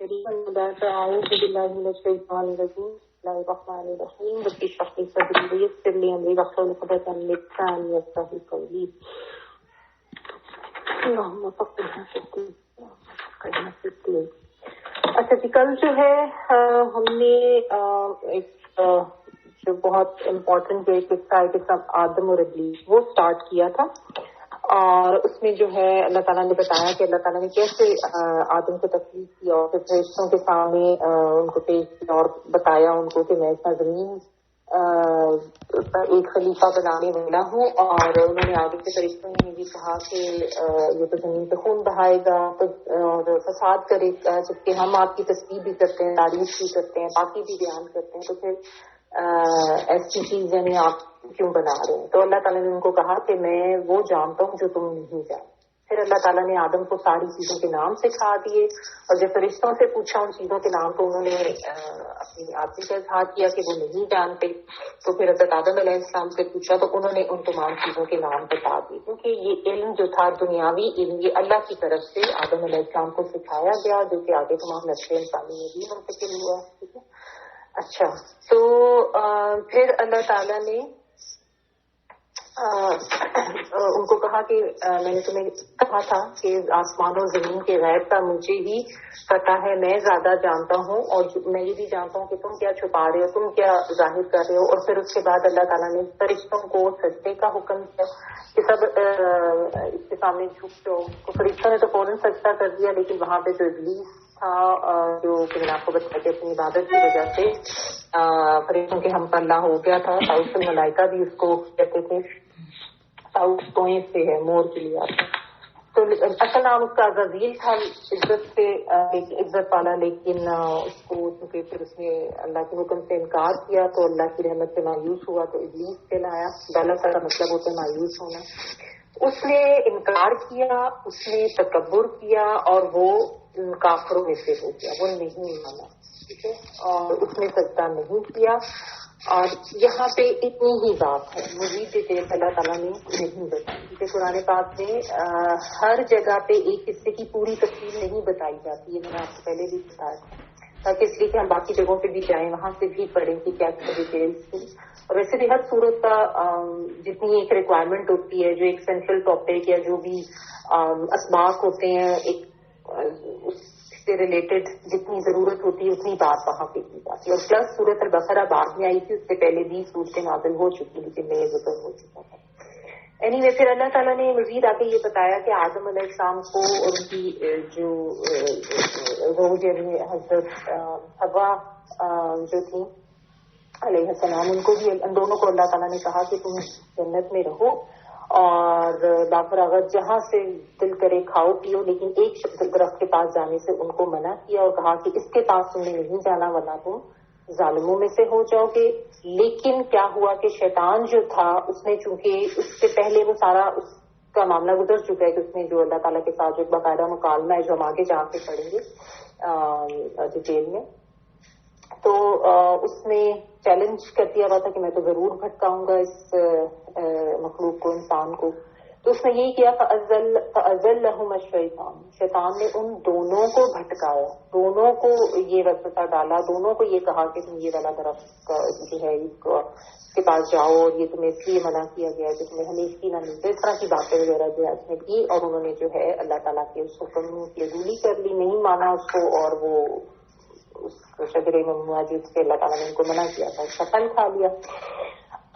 أعوذ بالله من الشيطان الرجيم. بسم الله الرحمن الرحيم. رب اشرح لي صدري ويسر لي أمري واحلل عقدة من لساني يفقهوا قولي. اللهم فقهنا في الدين. اچھا جی، کل جو ہے ہم نے ایک جو بہت امپورٹنٹ جو ایک قصہ ہے، قصہ آدم اور ابلیس، وہ اسٹارٹ کیا تھا. اور اس میں جو ہے اللہ تعالیٰ نے بتایا کہ اللہ تعالیٰ نے کیسے آدم کو تکلیف کیا اور پھر فرشتوں کے سامنے ان کو پیش کیا اور بتایا ان کو کہ میں اتنا زمین ایک خلیفہ بنانے والا ہوں. اور انہوں نے آگے کے فرشتوں نے بھی کہا کہ یہ تو زمین پہ خون بہائے گا اور فساد کرے گا، جبکہ ہم آپ کی تسبیح بھی کرتے ہیں، تعریف بھی کرتے ہیں، باقی بھی بیان کرتے ہیں، تو پھر ایسی چیز یعنی آپ کیوں بنا رہے ہیں؟ تو اللہ تعالیٰ نے ان کو کہا کہ میں وہ جانتا ہوں جو تم نہیں جانتے. پھر اللہ تعالیٰ نے آدم کو ساری چیزوں کے نام سکھا دیے، اور جب فرشتوں سے پوچھا ان چیزوں کے نام تو انہوں نے اپنی آدمی کا اظہار کیا کہ وہ نہیں جانتے. تو پھر حضرت آدم علیہ السلام سے پوچھا تو انہوں نے ان تمام چیزوں کے نام بتا دیے، کیونکہ یہ علم جو تھا دنیاوی علم یہ اللہ کی طرف سے آدم علیہ السلام کو سکھایا گیا، جو کہ آگے تمام نسل انسانی میں بھی منتقل ہوا. ٹھیک ہے. اچھا، تو پھر اللہ تعالیٰ نے ان کو کہا کہ میں نے تمہیں کہا تھا کہ آسمان و زمین کے غیب کا مجھے ہی پتا ہے، میں زیادہ جانتا ہوں، اور میں یہ بھی جانتا ہوں کہ تم کیا چھپا رہے ہو، تم کیا ظاہر کر رہے ہو. اور پھر اس کے بعد اللہ تعالیٰ نے فرشتوں کو سجدے کا حکم دیا کہ سب اس کے سامنے جھک جاؤ. تو فرشتوں نے تو فوراً سجدہ کر دیا، لیکن وہاں پہ جو ابلیس تھا جو کہ میں نے آپ کو بتایا کہ اپنی عبادت کی وجہ سے فرشتوں کے ہم پلہ ہو گیا تھا. ساؤس الملائکہ بھی اس کو کہتے تھے، ساؤس کوئیں سے ہے، مور کے لیے آتا. تو اصل نام اس کا عزازیل تھا، عزت والا، لیکن اس کو چونکہ پھر اس نے اللہ کے حکم سے انکار کیا تو اللہ کی رحمت سے مایوس ہوا تو ابلیس کہلایا. غلط کا مطلب ہوتا ہے مایوس ہونا. اس نے انکار کیا، اس نے تکبر کیا اور وہ کافروں میں سے ہو گیا، وہ نہیں مانا. ٹھیک ہے. اور اس نے سجدہ نہیں کیا. اور یہاں پہ اتنی ہی بات ہے، مزید ڈیٹیل اللہ تعالیٰ نے نہیں بتائی، کیونکہ قرآن پاک میں ہر جگہ پہ ایک حصے کی پوری تفصیل نہیں بتائی جاتی ہے. میں نے آپ کو پہلے بھی بتایا تھا، تاکہ اس لیے کہ ہم باقی جگہوں پہ بھی جائیں، وہاں سے بھی پڑھیں کہ کیا کیا ڈیٹیلس تھی. اور ویسے بھی ہر صورت کا جتنی ایک ریکوائرمنٹ ہوتی ہے، جو ایک سینٹرل ٹاپک یا جو بھی اسباق ہوتے ہیں، ایک اس سے ریلیٹڈ جتنی ضرورت ہوتی ہے اتنی بات وہاں پہ کی جاتی ہے. اور پلس سورۃ البقرہ بعد میں آئی تھی، اس سے پہلے بھی صورتیں نازل ہو چکی تھی جن میں یہ ذکر ہو چکا تھا. اینی وے پھر اللہ تعالیٰ نے مزید آگے یہ بتایا کہ آدم علیہ السلام کو اور ان کی جو زوج حضرت حوا جو تھی علیہ السلام، ان کو بھی، ان دونوں کو اللہ تعالیٰ نے کہا کہ تم جنت میں رہو اور بافراغت جہاں سے دل کرے کھاؤ پیو، لیکن ایک درخت کے پاس جانے سے ان کو منع کیا اور کہا کہ اس کے پاس تم نے نہیں جانا ورنہ تم ظالموں میں سے ہو جاؤ گے. لیکن کیا ہوا کہ شیطان جو تھا اس نے، چونکہ اس سے پہلے وہ سارا اس کا معاملہ گزر چکا ہے کہ اس نے جو اللہ تعالیٰ کے ساتھ جو باقاعدہ مکالمہ ہے جو ہم آگے جا کے پڑھیں گے ڈیٹیل میں، تو اس نے چیلنج کر دیا ہوا تھا کہ میں تو ضرور بھٹکاؤں گا اس مخلوق کو، انسان کو. تو اس نے یہی کیا، فَأَزَلَّهُمَ الشَّيْطَانُ، شیطان نے ان دونوں کو بھٹکایا، دونوں کو یہ وسوسہ ڈالا، دونوں کو یہ کہا کہ تم یہ والا درخت کا جو ہے اس کے پاس جاؤ اور یہ تمہیں اس لیے منع کیا گیا ہے کہ تمہیں ہمیں اس کی نہ ملتے، اس طرح کی باتیں وغیرہ جو ہے اس نے کی. اور انہوں نے جو ہے اللہ تعالیٰ کے اس حکم کی عزولی کر لی، نہیں مانا اس کو، اور وہ اس شجرے ممنوعہ جس سے اللہ تعالیٰ نے ان کو منع کیا تھا اس کا پھل کھا لیا.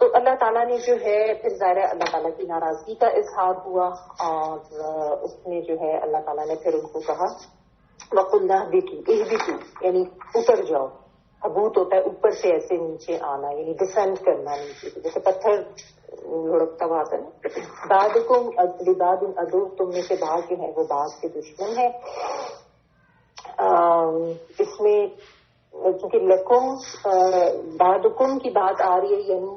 تو اللہ تعالیٰ نے جو ہے پھر ظاہر اللہ تعالیٰ کی ناراضگی کا اظہار ہوا، اور اس نے جو ہے اللہ تعالیٰ نے پھر ان کو کہا وَقُلْنَا اهْبِطُوا، یعنی اتر جاؤ. حبوط ہوتا ہے اوپر سے ایسے نیچے آنا، یعنی ڈسینڈ کرنا نیچے، جیسے پتھر لڑکتا ہوا آتا ہے نا. بَعْضُكُمْ لِبَعْضٍ عَدُوٌّ، تم میں سے بعض جو ہے وہ بعض کے دشمن ہے. اس میں چونکہ لکم بعدکم کی بات آ رہی ہے، یعنی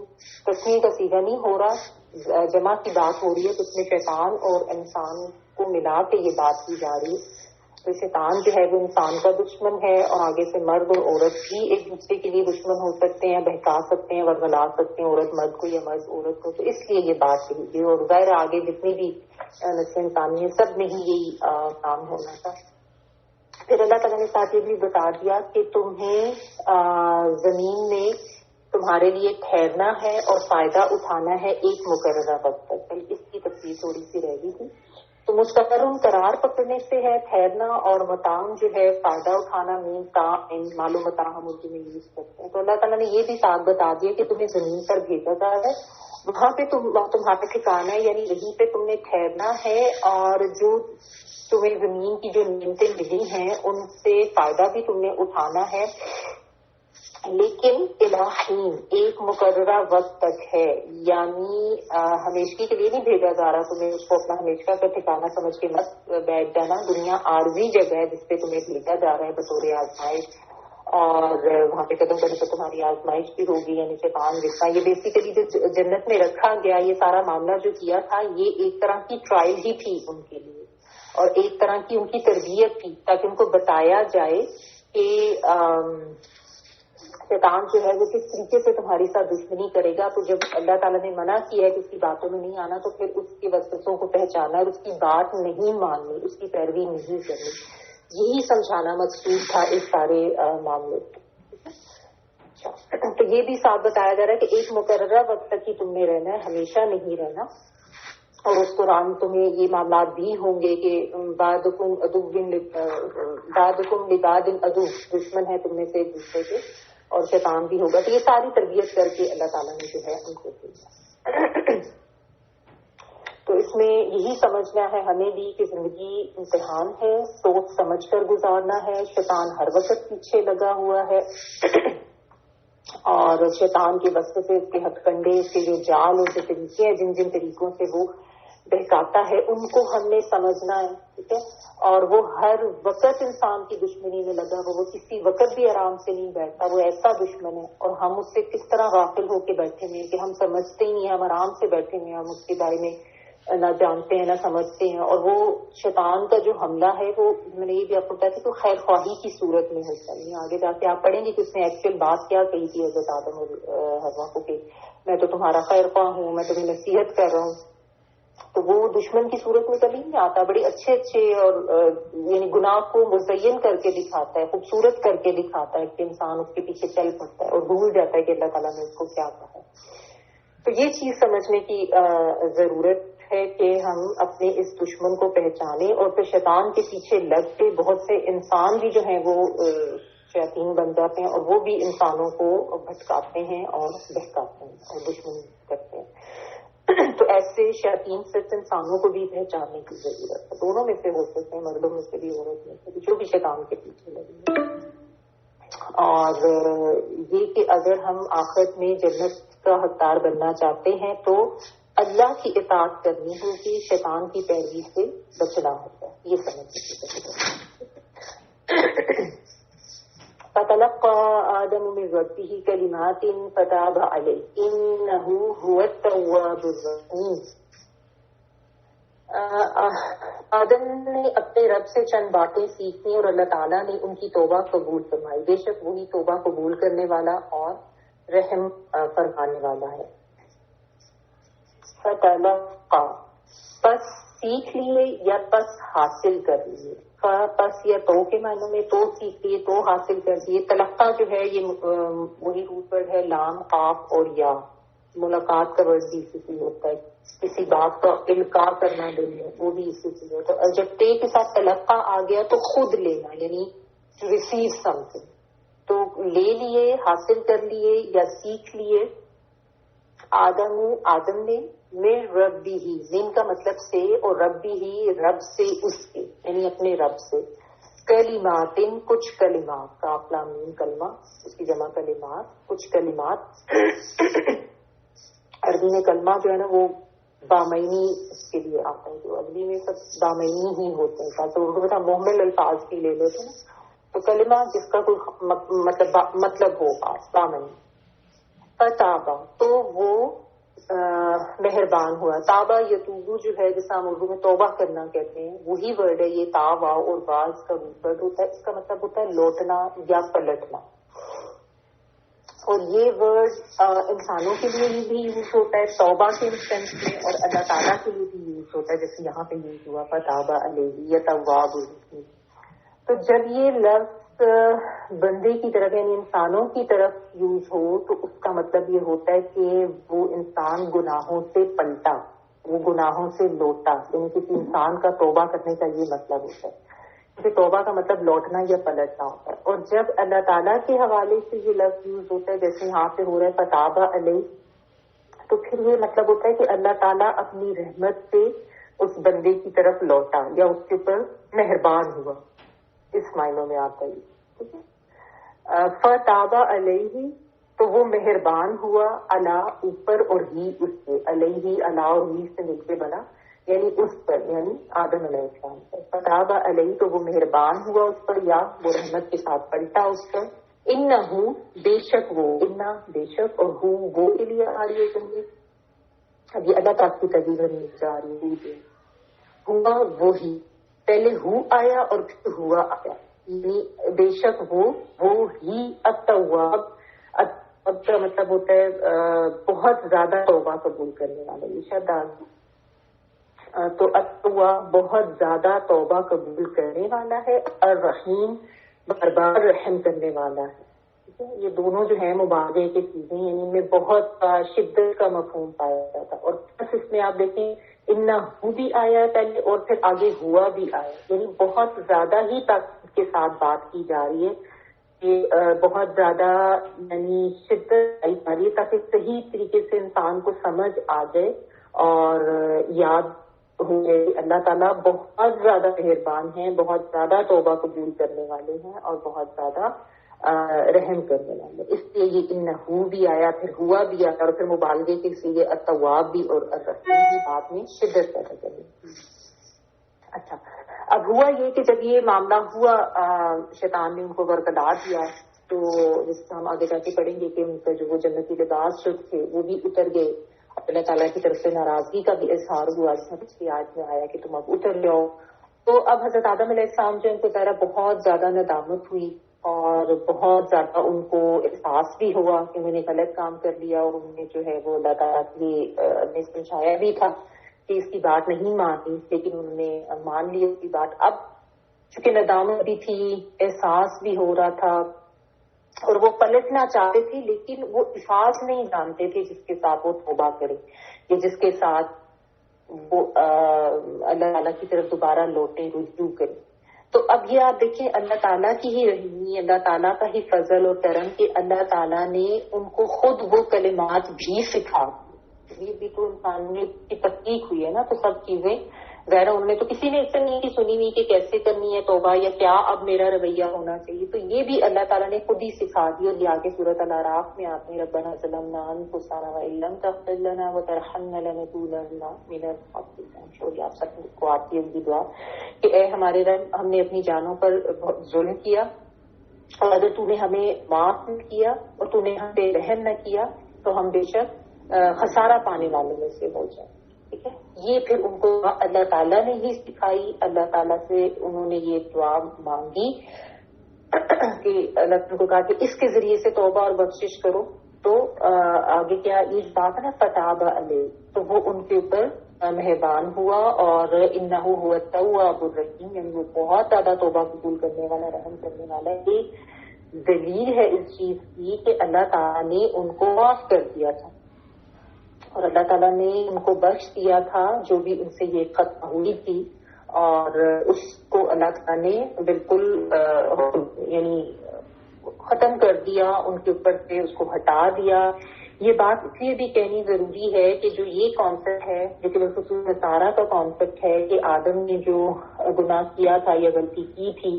تسنیہ کا صیغہ نہیں ہو رہا، جمع کی بات ہو رہی ہے، تو اس میں شیطان اور انسان کو ملا کے یہ بات کی جا رہی ہے. تو شیطان جو ہے وہ انسان کا دشمن ہے، اور آگے سے مرد اور عورت بھی ایک دوسرے کے لیے دشمن ہو سکتے ہیں، بہکا سکتے ہیں، ورگلا سکتے ہیں عورت مرد کو یا مرد عورت کو. تو اس لیے یہ بات کہی گئی، اور ظاہر آگے جتنی بھی نسل انسانی ہے سب میں ہی یہی کام ہونا تھا. پھر اللہ تعالیٰ نے ساتھ یہ بھی بتا دیا کہ تمہیں زمین میں تمہارے لیے ٹھہرنا ہے اور فائدہ اٹھانا ہے ایک مقررہ وقت تک. اس کی تفصیل تھوڑی سی رہ گئی تھی. تو مستقر قرار پکڑنے سے ہے ٹھہرنا، اور متاع جو ہے فائدہ اٹھانا مین تا معلوم متاع ہم اردو میں یوز کرتے ہیں. تو اللہ تعالیٰ نے یہ بھی ساتھ بتا دیا کہ تمہیں زمین پر بھیجا جا رہا ہے، وہاں پہ تمہارا ٹھکانا ہے، یعنی یہیں پہ تم نے ٹھہرنا ہے، اور جو تمہیں زمین کی جو نعمتیں ملی ہیں ان سے فائدہ بھی تم نے اٹھانا ہے، لیکن الہین ایک مقررہ وقت تک ہے. یعنی ہمیشگی کے لیے نہیں بھیجا جا رہا تمہیں، اس کو اپنا ہمیشہ کا ٹھکانا سمجھ کے مت بیٹھ جانا. دنیا عارضی جگہ ہے جس پہ تمہیں بھیجا جا رہا ہے بطور آزمائش، اور وہاں پہ قدم قدم پہ تمہاری آزمائش بھی ہوگی. یعنی شیطان جس کا یہ بیسیکلی جو جنت میں رکھا گیا یہ سارا معاملہ جو کیا تھا، یہ ایک طرح کی ٹرائل ہی تھی ان کے لیے، اور ایک طرح کی ان کی تربیت تھی، تاکہ ان کو بتایا جائے کہ شیطان جو ہے وہ کس طریقے سے تمہاری ساتھ دشمنی کرے گا. تو جب اللہ تعالیٰ نے منع کیا ہے کہ اس کی باتوں میں نہیں آنا، تو پھر اس کی وسوسوں کو پہچانا اور اس کی بات نہیں ماننی، اس کی پیروی نہیں کرنی، یہی سمجھانا مقصود تھا اس سارے معاملے کو. تو یہ بھی ساتھ بتایا جا رہا ہے کہ ایک مقررہ وقت تک ہی تم نے رہنا ہے، ہمیشہ نہیں رہنا. اور اس دوران تمہیں یہ معاملات بھی ہوں گے کہ بعضکم لبعض عدو، دشمن ہے تم میں سے ایک دوسرے کے، اور شیطان بھی ہوگا. تو یہ ساری تربیت کر کے اللہ تعالیٰ نے جو ہے ان کو بھیجا. تو اس میں یہی سمجھنا ہے ہمیں بھی کہ زندگی امتحان ہے، سوچ سمجھ کر گزارنا ہے. شیطان ہر وقت پیچھے لگا ہوا ہے، اور شیطان کے وسوسے، اس کے ہتھ کنڈے، اس کے جو جال اور جو طریقے ہیں جن جن طریقوں سے وہ بہکاتا ہے، ان کو ہم نے سمجھنا ہے. ٹھیک ہے، اور وہ ہر وقت انسان کی دشمنی میں لگا ہوا، وہ کسی وقت بھی آرام سے نہیں بیٹھتا، وہ ایسا دشمن ہے. اور ہم اس سے کس طرح غافل ہو کے بیٹھے ہوئے کہ ہم سمجھتے ہی نہیں ہیں، ہم آرام سے بیٹھے ہوئے ہیں، ہم اس کے بارے میں نہ جانتے ہیں نہ سمجھتے ہیں. اور وہ شیطان کا جو حملہ ہے وہ میں نے یہ بھی آپ کو بتایا تھا کہ خیر خواہی کی صورت میں ہوتا ہے. آگے جا کے آپ پڑھیں گے کہ اس نے ایکچوئل بات کیا کہی تھی حضرت آدم اور حوا کو کہ میں تو تمہارا خیر خواہ ہوں، میں تمہیں نصیحت کر رہا ہوں. تو وہ دشمن کی صورت میں کبھی نہیں آتا، بڑے اچھے اور یعنی گناہ کو مزین کر کے دکھاتا ہے، خوبصورت کر کے دکھاتا ہے کہ انسان اس کے پیچھے چل پڑتا ہے اور بھول جاتا ہے کہ اللہ تعالیٰ نے اس کو کیا کہا ہے. تو یہ چیز سمجھنے کی ضرورت ہے کہ ہم اپنے اس دشمن کو پہچانیں، اور پھر شیطان کے پیچھے لگ کے بہت سے انسان بھی جو ہیں وہ شیاطین بن جاتے ہیں، اور وہ بھی انسانوں کو بھٹکاتے ہیں اور بہکاتے ہیں اور دشمنی کرتے ہیں. تو ایسے شیاطین صرف انسانوں کو بھی پہچاننے کی ضرورت ہے. دونوں میں سے ہو سکتے ہیں، مردوں میں سے بھی، عورت میں سے بھی، جو بھی شیطان کے پیچھے لگے. اور یہ کہ اگر ہم آخرت میں جنت کا حقدار بننا چاہتے ہیں تو اللہ کی اطاعت کرنی ہوگی، شیطان کی پیروی سے بچنا ہوگا. یہ سمجھنے کی ضرورت ہے. فَتَلَقَّى آدَمُ مِن رَّبِّهِ كَلِمَاتٍ فَتَابَ عَلَيْهِ إِنَّهُ هُوَ التَّوَّابُ الرَّحِيمُ. آدم نے اپنے رب سے چند باتیں سیکھی اور اللہ تعالیٰ نے ان کی توبہ قبول فرمائی. بے شک وہی توبہ قبول کرنے والا اور رحم فرمانے والا ہے. فَتَلَقَّى، پس سیکھ لیے یا پس حاصل کر لیے. پس یا تو کے معنوں میں تو سیکھ لیے، تو حاصل کر لیے. تلقہ جو ہے یہ وہی روٹ ورڈ ہے، لام قاف اور یا. ملاقات کا ورڈ بھی اسی سے ہوتا ہے، کسی بات کا القاء کرنا دل میں، وہ بھی اسی سے ہوتا ہے. اور جب تے کے ساتھ تلقہ آ گیا تو خود لینا، یعنی ریسیو سم تھنگ. تو لے لیے، حاصل کر لیے یا سیکھ لیے. آدم نے من ربی ہی، من کا مطلب سے، اور ربی ہی رب سے، اس کے یعنی اپنے رب سے. کلمات، کچھ کلمات، کاف لام میم کلمہ، اس کی جمع کلمات، کچھ کلمات. عربی میں کلمہ جو ہے نا وہ بامینی اس کے لیے آتا ہے، جو عربی میں سب بامینی ہی ہوتے ہیں. تو اردو میں محمل الفاظ بھی لے لیتے ہیں. تو کلمہ جس کا کوئی مطلب ہو بامینی. فتابہ، تو وہ مہربان ہوا. تابہ یتوبو جو ہے جیسا ہم اردو میں توبہ کرنا کہتے ہیں، وہی ورڈ ہے یہ. تابہ اور باز کا روٹ ورڈ ہوتا ہے، اس کا مطلب ہوتا ہے لوٹنا یا پلٹنا. اور یہ ورڈ انسانوں کے لیے بھی یوز ہوتا ہے توبہ کے سینس میں، اور اللہ تعالیٰ کے لیے بھی یوز ہوتا ہے، جیسے یہاں پہ یوز ہوا فتابہ علیہ یتواب الرحیم. تو تو جب یہ لفظ بندے کی طرف یعنی انسانوں کی طرف یوز ہو تو اس کا مطلب یہ ہوتا ہے کہ وہ انسان گناہوں سے پلٹا، وہ گناہوں سے لوٹا، یعنی کسی انسان کا توبہ کرنے کا یہ مطلب ہوتا ہے. کیونکہ توبہ کا مطلب لوٹنا یا پلٹنا ہوتا ہے. اور جب اللہ تعالیٰ کے حوالے سے یہ لفظ یوز ہوتا ہے جیسے یہاں پہ ہو رہا ہے فتاب علیہ، تو پھر یہ مطلب ہوتا ہے کہ اللہ تعالیٰ اپنی رحمت سے اس بندے کی طرف لوٹا یا اس کے اوپر مہربان ہوا، اس معنوں میں آتا ہے. ٹھیک ہے. فتاب علیہ تو وہ مہربان ہوا، اللہ اوپر اور ہی اس سے، علیہ اللہ اور ہی سے مل کے بنا، یعنی اس پر، یعنی آدم علیہ السلام پر. فتاب علیہ تو وہ مہربان ہوا اس پر یا وہ رحمت کے ساتھ پلٹا اس پر. انہو بے شک وہ، انا بے شک، اور ہو وہ کے لیے آ رہی ہے تمہیں. اب یہ اللہ تعالیٰ کی تجیب جا رہی ہے. ہوا وہی، پہلے ہو آیا اور پھر ہوا آیا، یعنی بے شک وہ ہی التواب. اب کا مطلب ہوتا ہے بہت زیادہ توبہ قبول کرنے والا، یہ شاید تو التواب بہت زیادہ توبہ قبول کرنے والا ہے، الرحیم بار بار رحم کرنے والا ہے. ٹھیک ہے. یہ دونوں جو ہیں مبالغے کی چیزیں، یعنی ان میں بہت شدت کا مفہوم پایا جاتا. اور بس اس میں آپ دیکھیں انہو بھی آیا ہے پہلے اور پھر آگے ہوا بھی آیا، یعنی بہت زیادہ ہی تاکید کے ساتھ بات کی جا رہی ہے کہ بہت زیادہ یعنی شدت آئی جا رہی ہے تاکہ صحیح طریقے سے انسان کو سمجھ آ جائے اور یاد ہو جائے. اللہ تعالیٰ بہت زیادہ مہربان ہیں، بہت زیادہ توبہ قبول کرنے والے ہیں اور بہت زیادہ رحم کرنے والے. اس لیے یہ انہو بھی آیا، پھر ہوا بھی آیا اور پھر مبالغے کے لیے التواب بھی اور الرحیم بھی بات میں شدت پیدا کریں. اچھا، اب ہوا یہ کہ جب یہ معاملہ ہوا شیطان نے ان کو برگلا دیا، تو جس سے ہم آگے جا کے پڑھیں گے کہ ان کا جو وہ جنتی لباس جو تھے وہ بھی اتر گئے. اللہ تعالیٰ کی طرف سے ناراضگی کا بھی اظہار ہوا، جس میں پچھلی آیت میں آیا کہ تم اب اتر جاؤ. تو اب حضرت آدم علیہ السلام جو ان کو ظاہر بہت زیادہ ندامت ہوئی اور بہت زیادہ ان کو احساس بھی ہوا کہ انہوں نے غلط کام کر لیا، اور انہوں نے جو ہے وہ اللہ تعالیٰ نے سمجھایا بھی تھا کہ اس کی بات نہیں مانی، لیکن انہوں نے مان لی اس کی بات. اب چونکہ ندامت بھی تھی، احساس بھی ہو رہا تھا اور وہ پلٹنا چاہتے تھے، لیکن وہ الفاظ نہیں جانتے تھے جس کے ساتھ وہ توبہ کرے یا جس کے ساتھ وہ اللہ تعالیٰ کی طرف دوبارہ لوٹے، رجوع کرے. تو اب یہ آپ دیکھیں اللہ تعالیٰ کی ہی رحمی، اللہ تعالیٰ کا ہی فضل اور کرم کہ اللہ تعالیٰ نے ان کو خود وہ کلمات بھی سکھا. یہ بھی تو انسان کی تحقیق ہوئی ہے نا، تو سب چیزیں ظاہر انہوں نے تو کسی نے اس سے نہیں سنی ہوئی کہ کیسے کرنی ہے توبہ یا کیا اب میرا رویہ ہونا چاہیے. تو یہ بھی اللہ تعالیٰ نے خود ہی سکھا دی. اور یہ آگے سورۃ الاعراف میں آپ نے ربنا ظلمنا انفسنا وان لم تغفر لنا وترحمنا لنکونن من الخاسرین، آپ سب کو آتی ہے ان کی دعا کہ اے ہمارے رب، ہم نے اپنی جانوں پر ظلم کیا اور اگر تو نے ہمیں معاف نہ کیا اور تو نے ہم پہ رحم نہ کیا تو ہم بے شک خسارہ پانے والوں میں سے ہو جائیں. ٹھیک ہے. یہ پھر ان کو اللہ تعالیٰ نے ہی سکھائی. اللہ تعالیٰ سے انہوں نے یہ دعا مانگی کہ اللہ تعالیٰ کو کہا کہ اس کے ذریعے سے توبہ اور بخشش کرو. تو آگے کیا یہ بات ہے نا فتاب علیہ، تو وہ ان کے اوپر مہربان ہوا اور انہ هو التواب الرحیم، یعنی وہ بہت زیادہ توبہ قبول کرنے والا، رحم کرنے والا. ایک دلیل ہے اس چیز کی کہ اللہ تعالیٰ نے ان کو معاف کر دیا تھا اور اللہ تعالیٰ نے ان کو بخش دیا تھا جو بھی ان سے یہ ختم ہوئی تھی، اور اس کو اللہ تعالیٰ نے بالکل یعنی ختم کر دیا، ان کے اوپر سے اس کو ہٹا دیا. یہ بات اس لیے بھی کہنی ضروری ہے کہ جو یہ کانسیپٹ ہے جو کہ بالخصوص نصارہ کا کانسیپٹ ہے کہ آدم نے جو گناہ کیا تھا یا غلطی کی تھی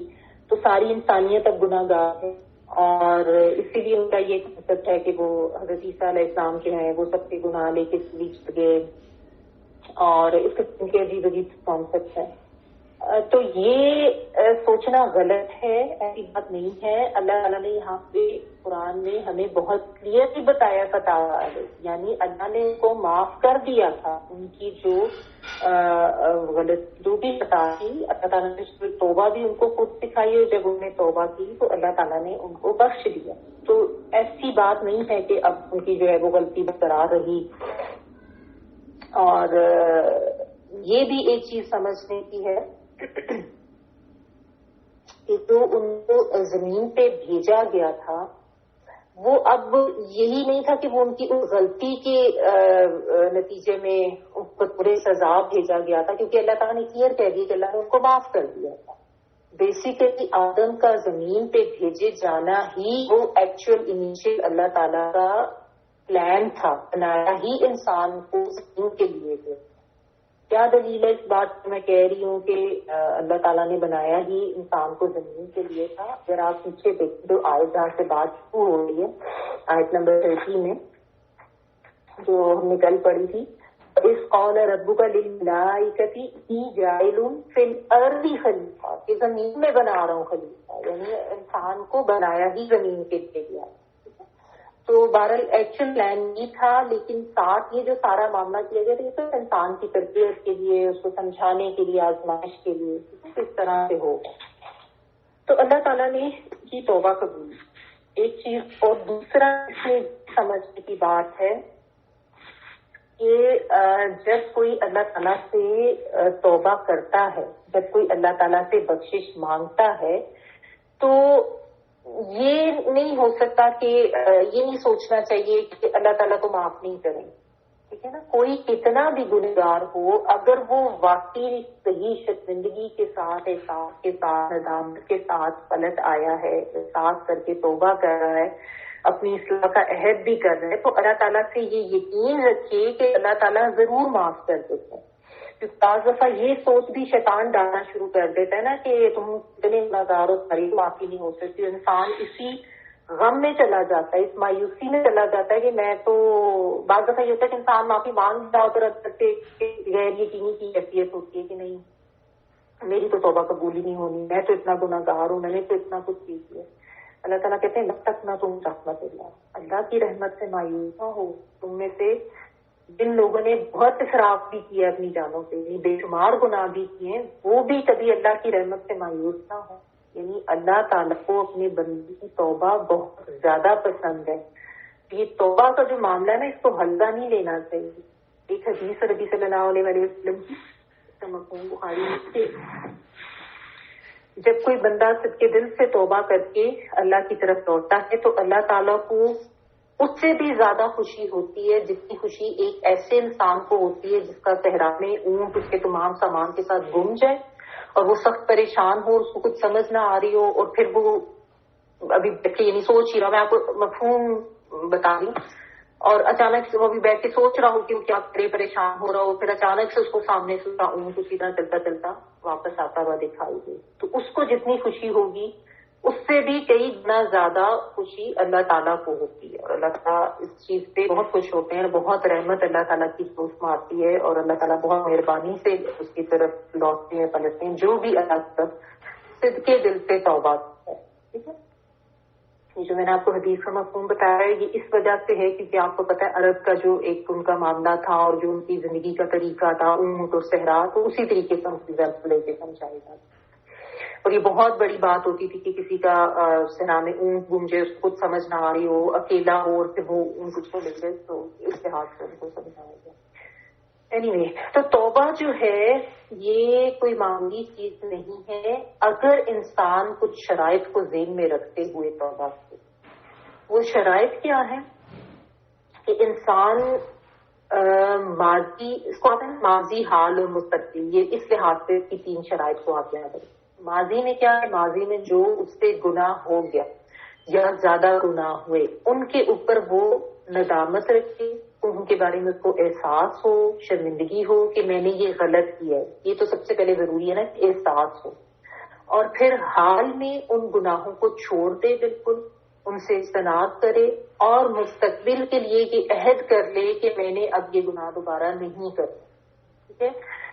تو ساری انسانیت اب گناہ گار ہے، اور اسی لیے ان کا یہ کنسپٹ ہے کہ وہ حضرت عیسیٰ علیہ السلام جو ہیں وہ سب کے گناہ لے کے سلیپ گئے، اور اس قسم کے عجیب عجیب کانسپٹ ہے. تو یہ سوچنا غلط ہے، ایسی بات نہیں ہے. اللہ تعالیٰ نے یہاں پہ قرآن میں ہمیں بہت کلیئرلی بتایا فتح، یعنی اللہ نے ان کو معاف کر دیا تھا ان کی جو غلط جو بھی خطا تھی. اللہ تعالیٰ نے توبہ بھی ان کو خود سکھائی اور جب انہوں نے توبہ کی تو اللہ تعالیٰ نے ان کو بخش دیا. تو ایسی بات نہیں ہے کہ اب ان کی جو ہے وہ غلطی برقرار رہی. اور یہ بھی ایک چیز سمجھنے کی ہے کہ جو ان کو زمین پہ بھیجا گیا تھا وہ اب یہی نہیں تھا کہ وہ ان کی اس غلطی کے نتیجے میں ان کو پورے سزا بھیجا گیا تھا، کیونکہ اللہ تعالیٰ نے کلیئر کہہ دیا کہ اللہ نے ان کو معاف کر دیا تھا. بیسیکلی آدم کا زمین پہ بھیجے جانا ہی وہ ایکچوئل انیشیل اللہ تعالیٰ کا پلان تھا، بنایا ہی انسان کو زمین کے لیے تھے. کیا دلیل ہے اس بات کو میں کہہ رہی ہوں کہ اللہ تعالیٰ نے بنایا ہی انسان کو زمین کے لیے تھا؟ اگر آپ پیچھے دیکھیں تو آیت جہاں سے بات شروع ہو رہی ہے، آیت نمبر 30 میں جو ہم نے کل پڑھی تھی، اس قول ربک للملائکۃ انی جاعل فی الارض خلیفہ، کہ زمین میں بنا رہا ہوں خلیفہ، یعنی انسان کو بنایا ہی زمین کے لیے گیا. تو بہرحال ایکچوئل پلان یہ تھا، لیکن ساتھ یہ جو سارا معاملہ کیا گیا تھا یہ تو انسان کی تربیت کے لیے، اس کو سمجھانے کے لیے، آزمائش کے لیے اس طرح سے ہوگا. تو اللہ تعالیٰ نے کی توبہ قبول ایک چیز، اور دوسرا اس میں سمجھنے کی بات ہے کہ جب کوئی اللہ تعالیٰ سے توبہ کرتا ہے، جب کوئی اللہ تعالیٰ سے بخشش مانگتا ہے، تو یہ نہیں ہو سکتا کہ یہ نہیں سوچنا چاہیے کہ اللہ تعالیٰ کو معاف نہیں کریں. ٹھیک ہے نا، کوئی کتنا بھی گنہگار ہو، اگر وہ واقعی صحیح شرمندگی کے ساتھ، احساس کے ساتھ، ندامت کے ساتھ پلٹ آیا ہے، احساس کر کے توبہ کر رہا ہے، اپنی اصلاح کا عہد بھی کر رہے ہیں، تو اللہ تعالیٰ سے یہ یقین رکھیے کہ اللہ تعالیٰ ضرور معاف کر دیتے ہیں. بعض دفعہ یہ سوچ بھی شیطان ڈالنا شروع کر دیتا ہے نا کہ تم اتنے گنہگار ہو، تمہاری معافی نہیں ہو سکتی. انسان اسی غم میں چلا جاتا ہے، اس مایوسی میں چلا جاتا ہے کہ میں تو، بعض دفعہ یہ ہوتا ہے کہ انسان معافی مانگ جاؤ تو غیر یقینی کی حیثیت ہوتی ہے کہ نہیں میری تو توبہ قبول ہی نہیں ہونی، میں تو اتنا گنہگار ہوں، میں نے تو اتنا کچھ کیا. اللہ تعالیٰ کہتے ہیں جب تک نہ تم رحمت اللہ کی رحمت سے مایوس نہ ہو. تم میں سے جن لوگوں نے بہت اصراف بھی کیا اپنی جانوں پہ، بے شمار گناہ بھی کیے، وہ بھی کبھی اللہ کی رحمت سے مایوس نہ ہو. یعنی اللہ تعالیٰ کو اپنے بندے کی توبہ بہت زیادہ پسند ہے. یہ توبہ کا جو معاملہ ہے نا، اس کو ہلکا نہیں لینا چاہیے. ایک حدیث نبی صلی اللہ علیہ وسلم کی مفہوم بخاری سے، جب کوئی بندہ سب کے دل سے توبہ کر کے اللہ کی طرف لوٹتا ہے تو اللہ تعالیٰ کو اس سے بھی زیادہ خوشی ہوتی ہے جتنی خوشی ایک ایسے انسان کو ہوتی ہے جس کا صحرا میں اونٹ اس کے تمام سامان کے ساتھ گم جائے اور وہ سخت پریشان ہو، اس کو کچھ سمجھ نہ آ رہی ہو، اور پھر وہ ابھی بیٹھ کے یعنی سوچ ہی رہا، میں آپ کو مفہوم بتا رہی ہوں، اور اچانک سے وہ بھی بیٹھ کے سوچ رہا ہو کہ وہ کیا کرے، پریشان ہو رہا ہو، پھر اچانک سے اس کو سامنے سے اونٹ اسی طرح چلتا چلتا واپس آتا ہوا دکھائی دے، تو اس کو جتنی خوشی ہوگی اس سے بھی کئی گنا زیادہ خوشی اللہ تعالیٰ کو ہوتی ہے. اور اللہ تعالیٰ اس چیز پہ بہت خوش ہوتے ہیں، بہت رحمت اللہ تعالیٰ کی سوچ میں آتی ہے، اور اللہ تعالیٰ بہت مہربانی سے اس کی طرف لوٹتے ہیں، پلٹتے ہیں جو بھی اللہ کی طرف صدقے دل سے توبہ ہے. ٹھیک ہے، یہ جو میں نے آپ کو حدیث کا مفہوم بتایا ہے یہ اس وجہ سے ہے کیونکہ آپ کو پتہ ہے عرب کا جو ایک ان کا معاملہ تھا اور جو ان کی زندگی کا طریقہ تھا اونٹ اور صحرا، تو اسی طریقے سے ہم لے کے سمجھائے گا. اور یہ بہت بڑی بات ہوتی تھی کہ کسی کا صحرا میں اونٹ گم جائے، اس کو کچھ سمجھ نہ آ رہی ہو، اکیلا ہو، اور پھر وہ اونٹ اس کو لے گئے، تو اس لحاظ سے ان کو سمجھایا گیا. اینی تو توبہ جو ہے یہ کوئی معمولی چیز نہیں ہے اگر انسان کچھ شرائط کو ذہن میں رکھتے ہوئے توبہ کرے. وہ شرائط کیا ہے کہ انسان ماضی، اس کو آتا ہے ماضی، حال اور مستقبل، یہ اس لحاظ سے کی 3 شرائط کو آپ یاد رکھیں. ماضی میں کیا ہے؟ ماضی میں جو اس سے گناہ ہو گیا یا زیادہ گناہ ہوئے ان کے اوپر وہ ندامت رکھے، ان کے بارے میں اس کو احساس ہو، شرمندگی ہو کہ میں نے یہ غلط کیا ہے. یہ تو سب سے پہلے ضروری ہے نا کہ احساس ہو. اور پھر حال میں ان گناہوں کو چھوڑ دے، بالکل ان سے اجتناب کرے، اور مستقبل کے لیے یہ عہد کر لے کہ میں نے اب یہ گناہ دوبارہ نہیں کرنا. ٹھیک ہے،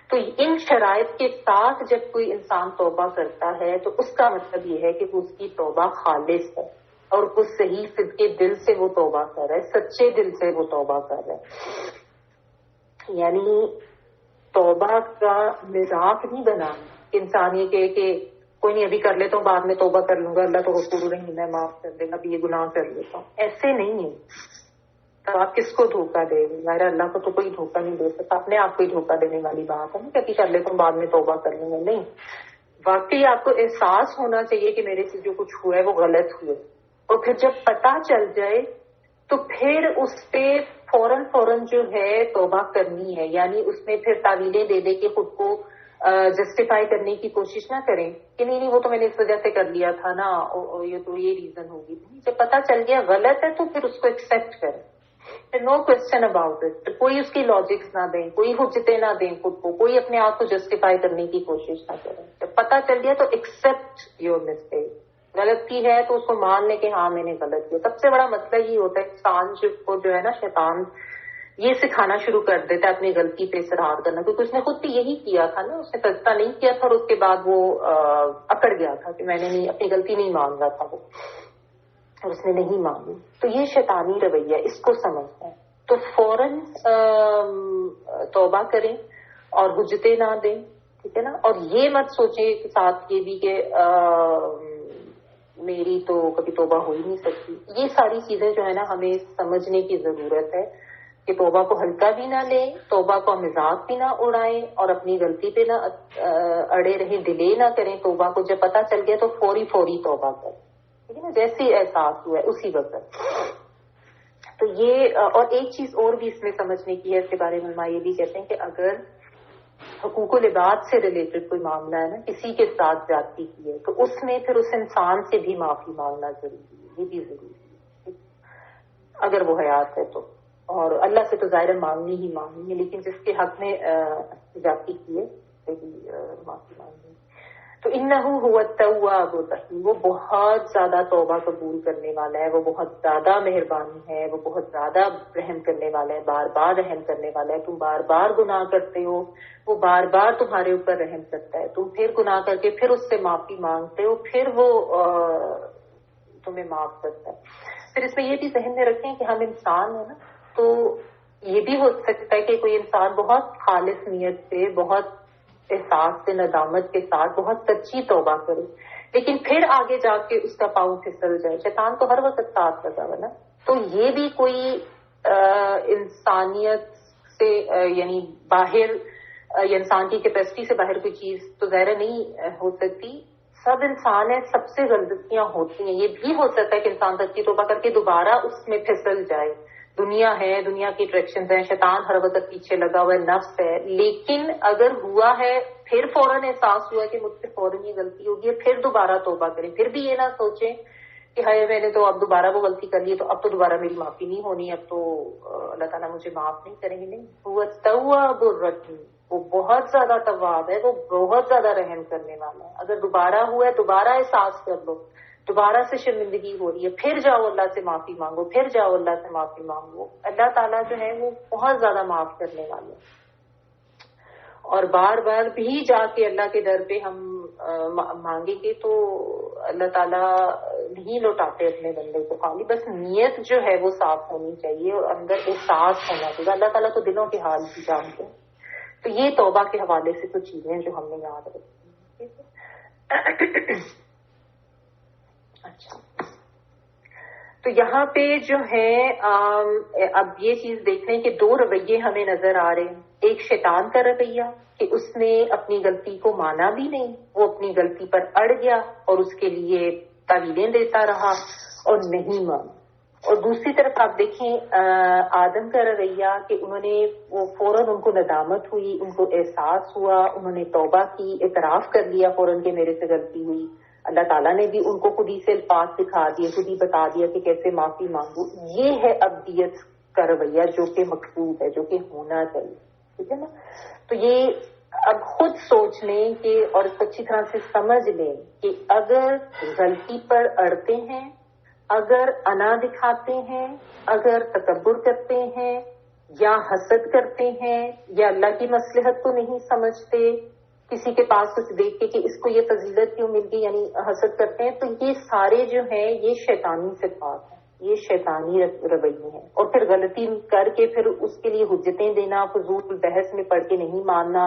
تو ان شرائط کے ساتھ جب کوئی انسان توبہ کرتا ہے تو اس کا مطلب یہ ہے کہ اس کی توبہ خالص ہے اور وہ صحیح صدقے دل سے وہ توبہ کر رہا ہے، سچے دل سے وہ توبہ کر رہا ہے. یعنی توبہ کا مزاج نہیں بنا انسان یہ کہ کوئی نہیں ابھی کر لیتا ہوں بعد میں توبہ کر لوں گا، اللہ تو غفور رحیم ہے معاف کر دے گا، ابھی یہ گناہ کر لیتا ہوں. ایسے نہیں ہے. تو آپ کس کو دھوکہ دے گے؟ ظاہر اللہ کو تو کوئی دھوکہ نہیں دے سکتا، اپنے آپ کو ہی دھوکہ دینے والی بات ہے نا کہ کر لیتا ہوں بعد میں توبہ کر لوں گا. نہیں، واقعی آپ کو احساس ہونا چاہیے کہ میرے سے جو کچھ ہوا ہے وہ غلط ہوا ہے، اور پھر جب پتہ چل جائے تو پھر اس پہ فوراً جو ہے توبہ کرنی ہے. یعنی اس میں پھر تعویلیں دے دے کے خود کو جسٹیفائی کرنے کی کوشش نہ کریں کہ نہیں وہ تو میں نے اس وجہ سے کر لیا تھا نا، یہ تو یہ ریزن ہوگی. جب پتہ چل گیا غلط ہے تو پھر اس کو ایکسپٹ کریں، پھر نو کوشچن اباؤٹ اٹ. کوئی اس کی لاجکس نہ دیں، کوئی حجتیں نہ دیں خود کو، کوئی اپنے آپ کو جسٹیفائی کرنے کی کوشش نہ کریں. جب پتہ چل گیا تو ایکسپٹ یور مسٹیک. غلطی ہے تو اس کو مان لیں کہ ہاں میں نے غلط کیا. سب سے بڑا مسئلہ یہ ہوتا ہے انسان کو جو ہے نا، شیطان یہ سکھانا شروع کر دیتا ہے اپنی غلطی پہ اصرار کرنا، کیونکہ اس نے خود بھی یہی کیا تھا نا. اس نے سجدہ نہیں کیا تھا اور اس کے بعد وہ اکڑ گیا تھا کہ میں نے نہیں، اپنی غلطی نہیں مان رہا تھا وہ، اور اس نے نہیں مانی. تو یہ شیطانی رویہ، اس کو سمجھنا ہے. تو فوراً توبہ کریں اور حجتیں نہ دیں، ٹھیک ہے نا. اور یہ مت سوچیں ساتھ یہ بھی کہ میری تو کبھی توبہ ہو ہی نہیں سکتی. یہ ساری چیزیں جو ہے نا ہمیں سمجھنے کی ضرورت ہے کہ توبہ کو ہلکا بھی نہ لیں، توبہ کو مذاق بھی نہ اڑائیں، اور اپنی غلطی پہ نہ اڑے رہیں، ڈیلے نہ کریں توبہ کو. جب پتہ چل گیا تو فوری توبہ کریں، ٹھیک ہے نا، جیسے احساس ہوا ہے اسی وقت. تو یہ اور ایک چیز اور بھی اس میں سمجھنے کی ہے، اس کے بارے میں یہ بھی کہتے ہیں کہ اگر حقوق العباد سے ریلیٹڈ کوئی معاملہ ہے نا، کسی کے ساتھ زیادتی کی ہے، تو اس میں پھر اس انسان سے بھی معافی مانگنا ضروری ہے. یہ بھی ضروری ہے اگر وہ حیات ہے تو. اور اللہ سے تو ظاہر مانگنی ہی مانگنی ہے، لیکن جس کے حق میں زیادتی کی ہے اس سے بھی معافی مانگنی. تو انہو هو التواب الرحیم، وہ بہت زیادہ توبہ قبول کرنے والا ہے، وہ بہت زیادہ مہربانی ہے، وہ بہت زیادہ رحم کرنے والا ہے، بار بار رحم کرنے والا ہے. تم بار بار گناہ کرتے ہو، وہ بار بار تمہارے اوپر رحم کرتا ہے. تم پھر گناہ کر کے پھر اس سے معافی مانگتے ہو، پھر وہ تمہیں معاف کرتا ہے. پھر اس میں یہ بھی ذہن میں رکھیں کہ ہم انسان ہیں نا، تو یہ بھی ہو سکتا ہے کہ کوئی انسان بہت خالص نیت سے، بہت احساس سے، ندامت کے ساتھ بہت سچی توبہ کرے، لیکن پھر آگے جا کے اس کا پاؤں پھسل جائے. شیطان تو ہر وقت ساتھ لگا ہوا نا. تو یہ بھی کوئی انسانیت سے یعنی باہر یا انسان کی کیپیسٹی سے باہر کوئی چیز تو ظاہر نہیں ہو سکتی. سب انسان ہے، سب سے غلطیاں ہوتی ہیں. یہ بھی ہو سکتا ہے کہ انسان سچی توبہ کر کے دوبارہ اس میں پھسل جائے. دنیا ہے، دنیا کی اٹریکشنز ہیں، شیطان ہر وقت پیچھے لگا ہوا ہے، نفس ہے. لیکن اگر ہوا ہے پھر فوراً احساس ہوا کہ مجھ سے فوراً یہ غلطی ہوگی، پھر دوبارہ توبہ کریں. پھر بھی یہ نہ سوچیں کہ ہائے میں نے تو اب دوبارہ وہ غلطی کر لی تو اب تو دوبارہ میری معافی نہیں ہونی، اب تو اللہ تعالیٰ مجھے معاف نہیں کریں گے. نہیں، وہ التواب الرحیم، وہ بہت زیادہ تواب ہے، وہ بہت زیادہ رحم کرنے والا ہے. اگر دوبارہ ہوا ہے دوبارہ احساس کر لو، دوبارہ سے شرمندگی ہو رہی ہے، پھر جاؤ اللہ سے معافی مانگو، پھر جاؤ اللہ سے معافی مانگو. اللہ تعالیٰ جو ہے وہ بہت زیادہ معاف کرنے والے. اور بار بار بھی جا کے اللہ کے در پہ ہم مانگیں گے تو اللہ تعالیٰ نہیں لوٹاتے اپنے بندے کو خالی. بس نیت جو ہے وہ صاف ہونی چاہیے اور اندر احساس ہونا چاہیے. اللہ تعالیٰ تو دلوں کے حال بھی جانتے ہیں. تو یہ توبہ کے حوالے سے کچھ چیزیں جو ہم نے یاد رکھی. اچھا، تو یہاں پہ جو ہے اب یہ چیز دیکھ لیں کہ دو رویے ہمیں نظر آ رہے ہیں. ایک شیطان کا رویہ کہ اس نے اپنی غلطی کو مانا بھی نہیں، وہ اپنی غلطی پر اڑ گیا اور اس کے لیے تعویلیں دیتا رہا اور نہیں مانا. اور دوسری طرف آپ دیکھیں آدم کا رویہ کہ انہوں نے وہ فوراً ان کو ندامت ہوئی، ان کو احساس ہوا، انہوں نے توبہ کی، اعتراف کر لیا فوراً کہ میرے سے غلطی ہوئی. اللہ تعالیٰ نے بھی ان کو خود ہی سے الفاظ سکھا دیے، خود ہی بتا دیا کہ کیسے معافی مانگو. یہ ہے ابدیت کا رویہ جو کہ مقصود ہے، جو کہ ہونا چاہیے. ٹھیک ہے نا. تو یہ اب خود سوچ لیں کہ اور اس کو اچھی طرح سے سمجھ لیں کہ اگر غلطی پر اڑتے ہیں، اگر انا دکھاتے ہیں، اگر تکبر کرتے ہیں یا حسد کرتے ہیں یا اللہ کی مصلحت کو نہیں سمجھتے، کسی کے پاس کچھ دیکھ کے کہ اس کو یہ فضیلت کیوں مل گئی یعنی حسد کرتے ہیں، تو یہ سارے جو ہیں یہ شیطانی صفات ہیں، یہ شیطانی رویے ہیں. اور پھر غلطی کر کے پھر اس کے لیے حجتیں دینا، فضول بحث میں پڑھ کے نہیں ماننا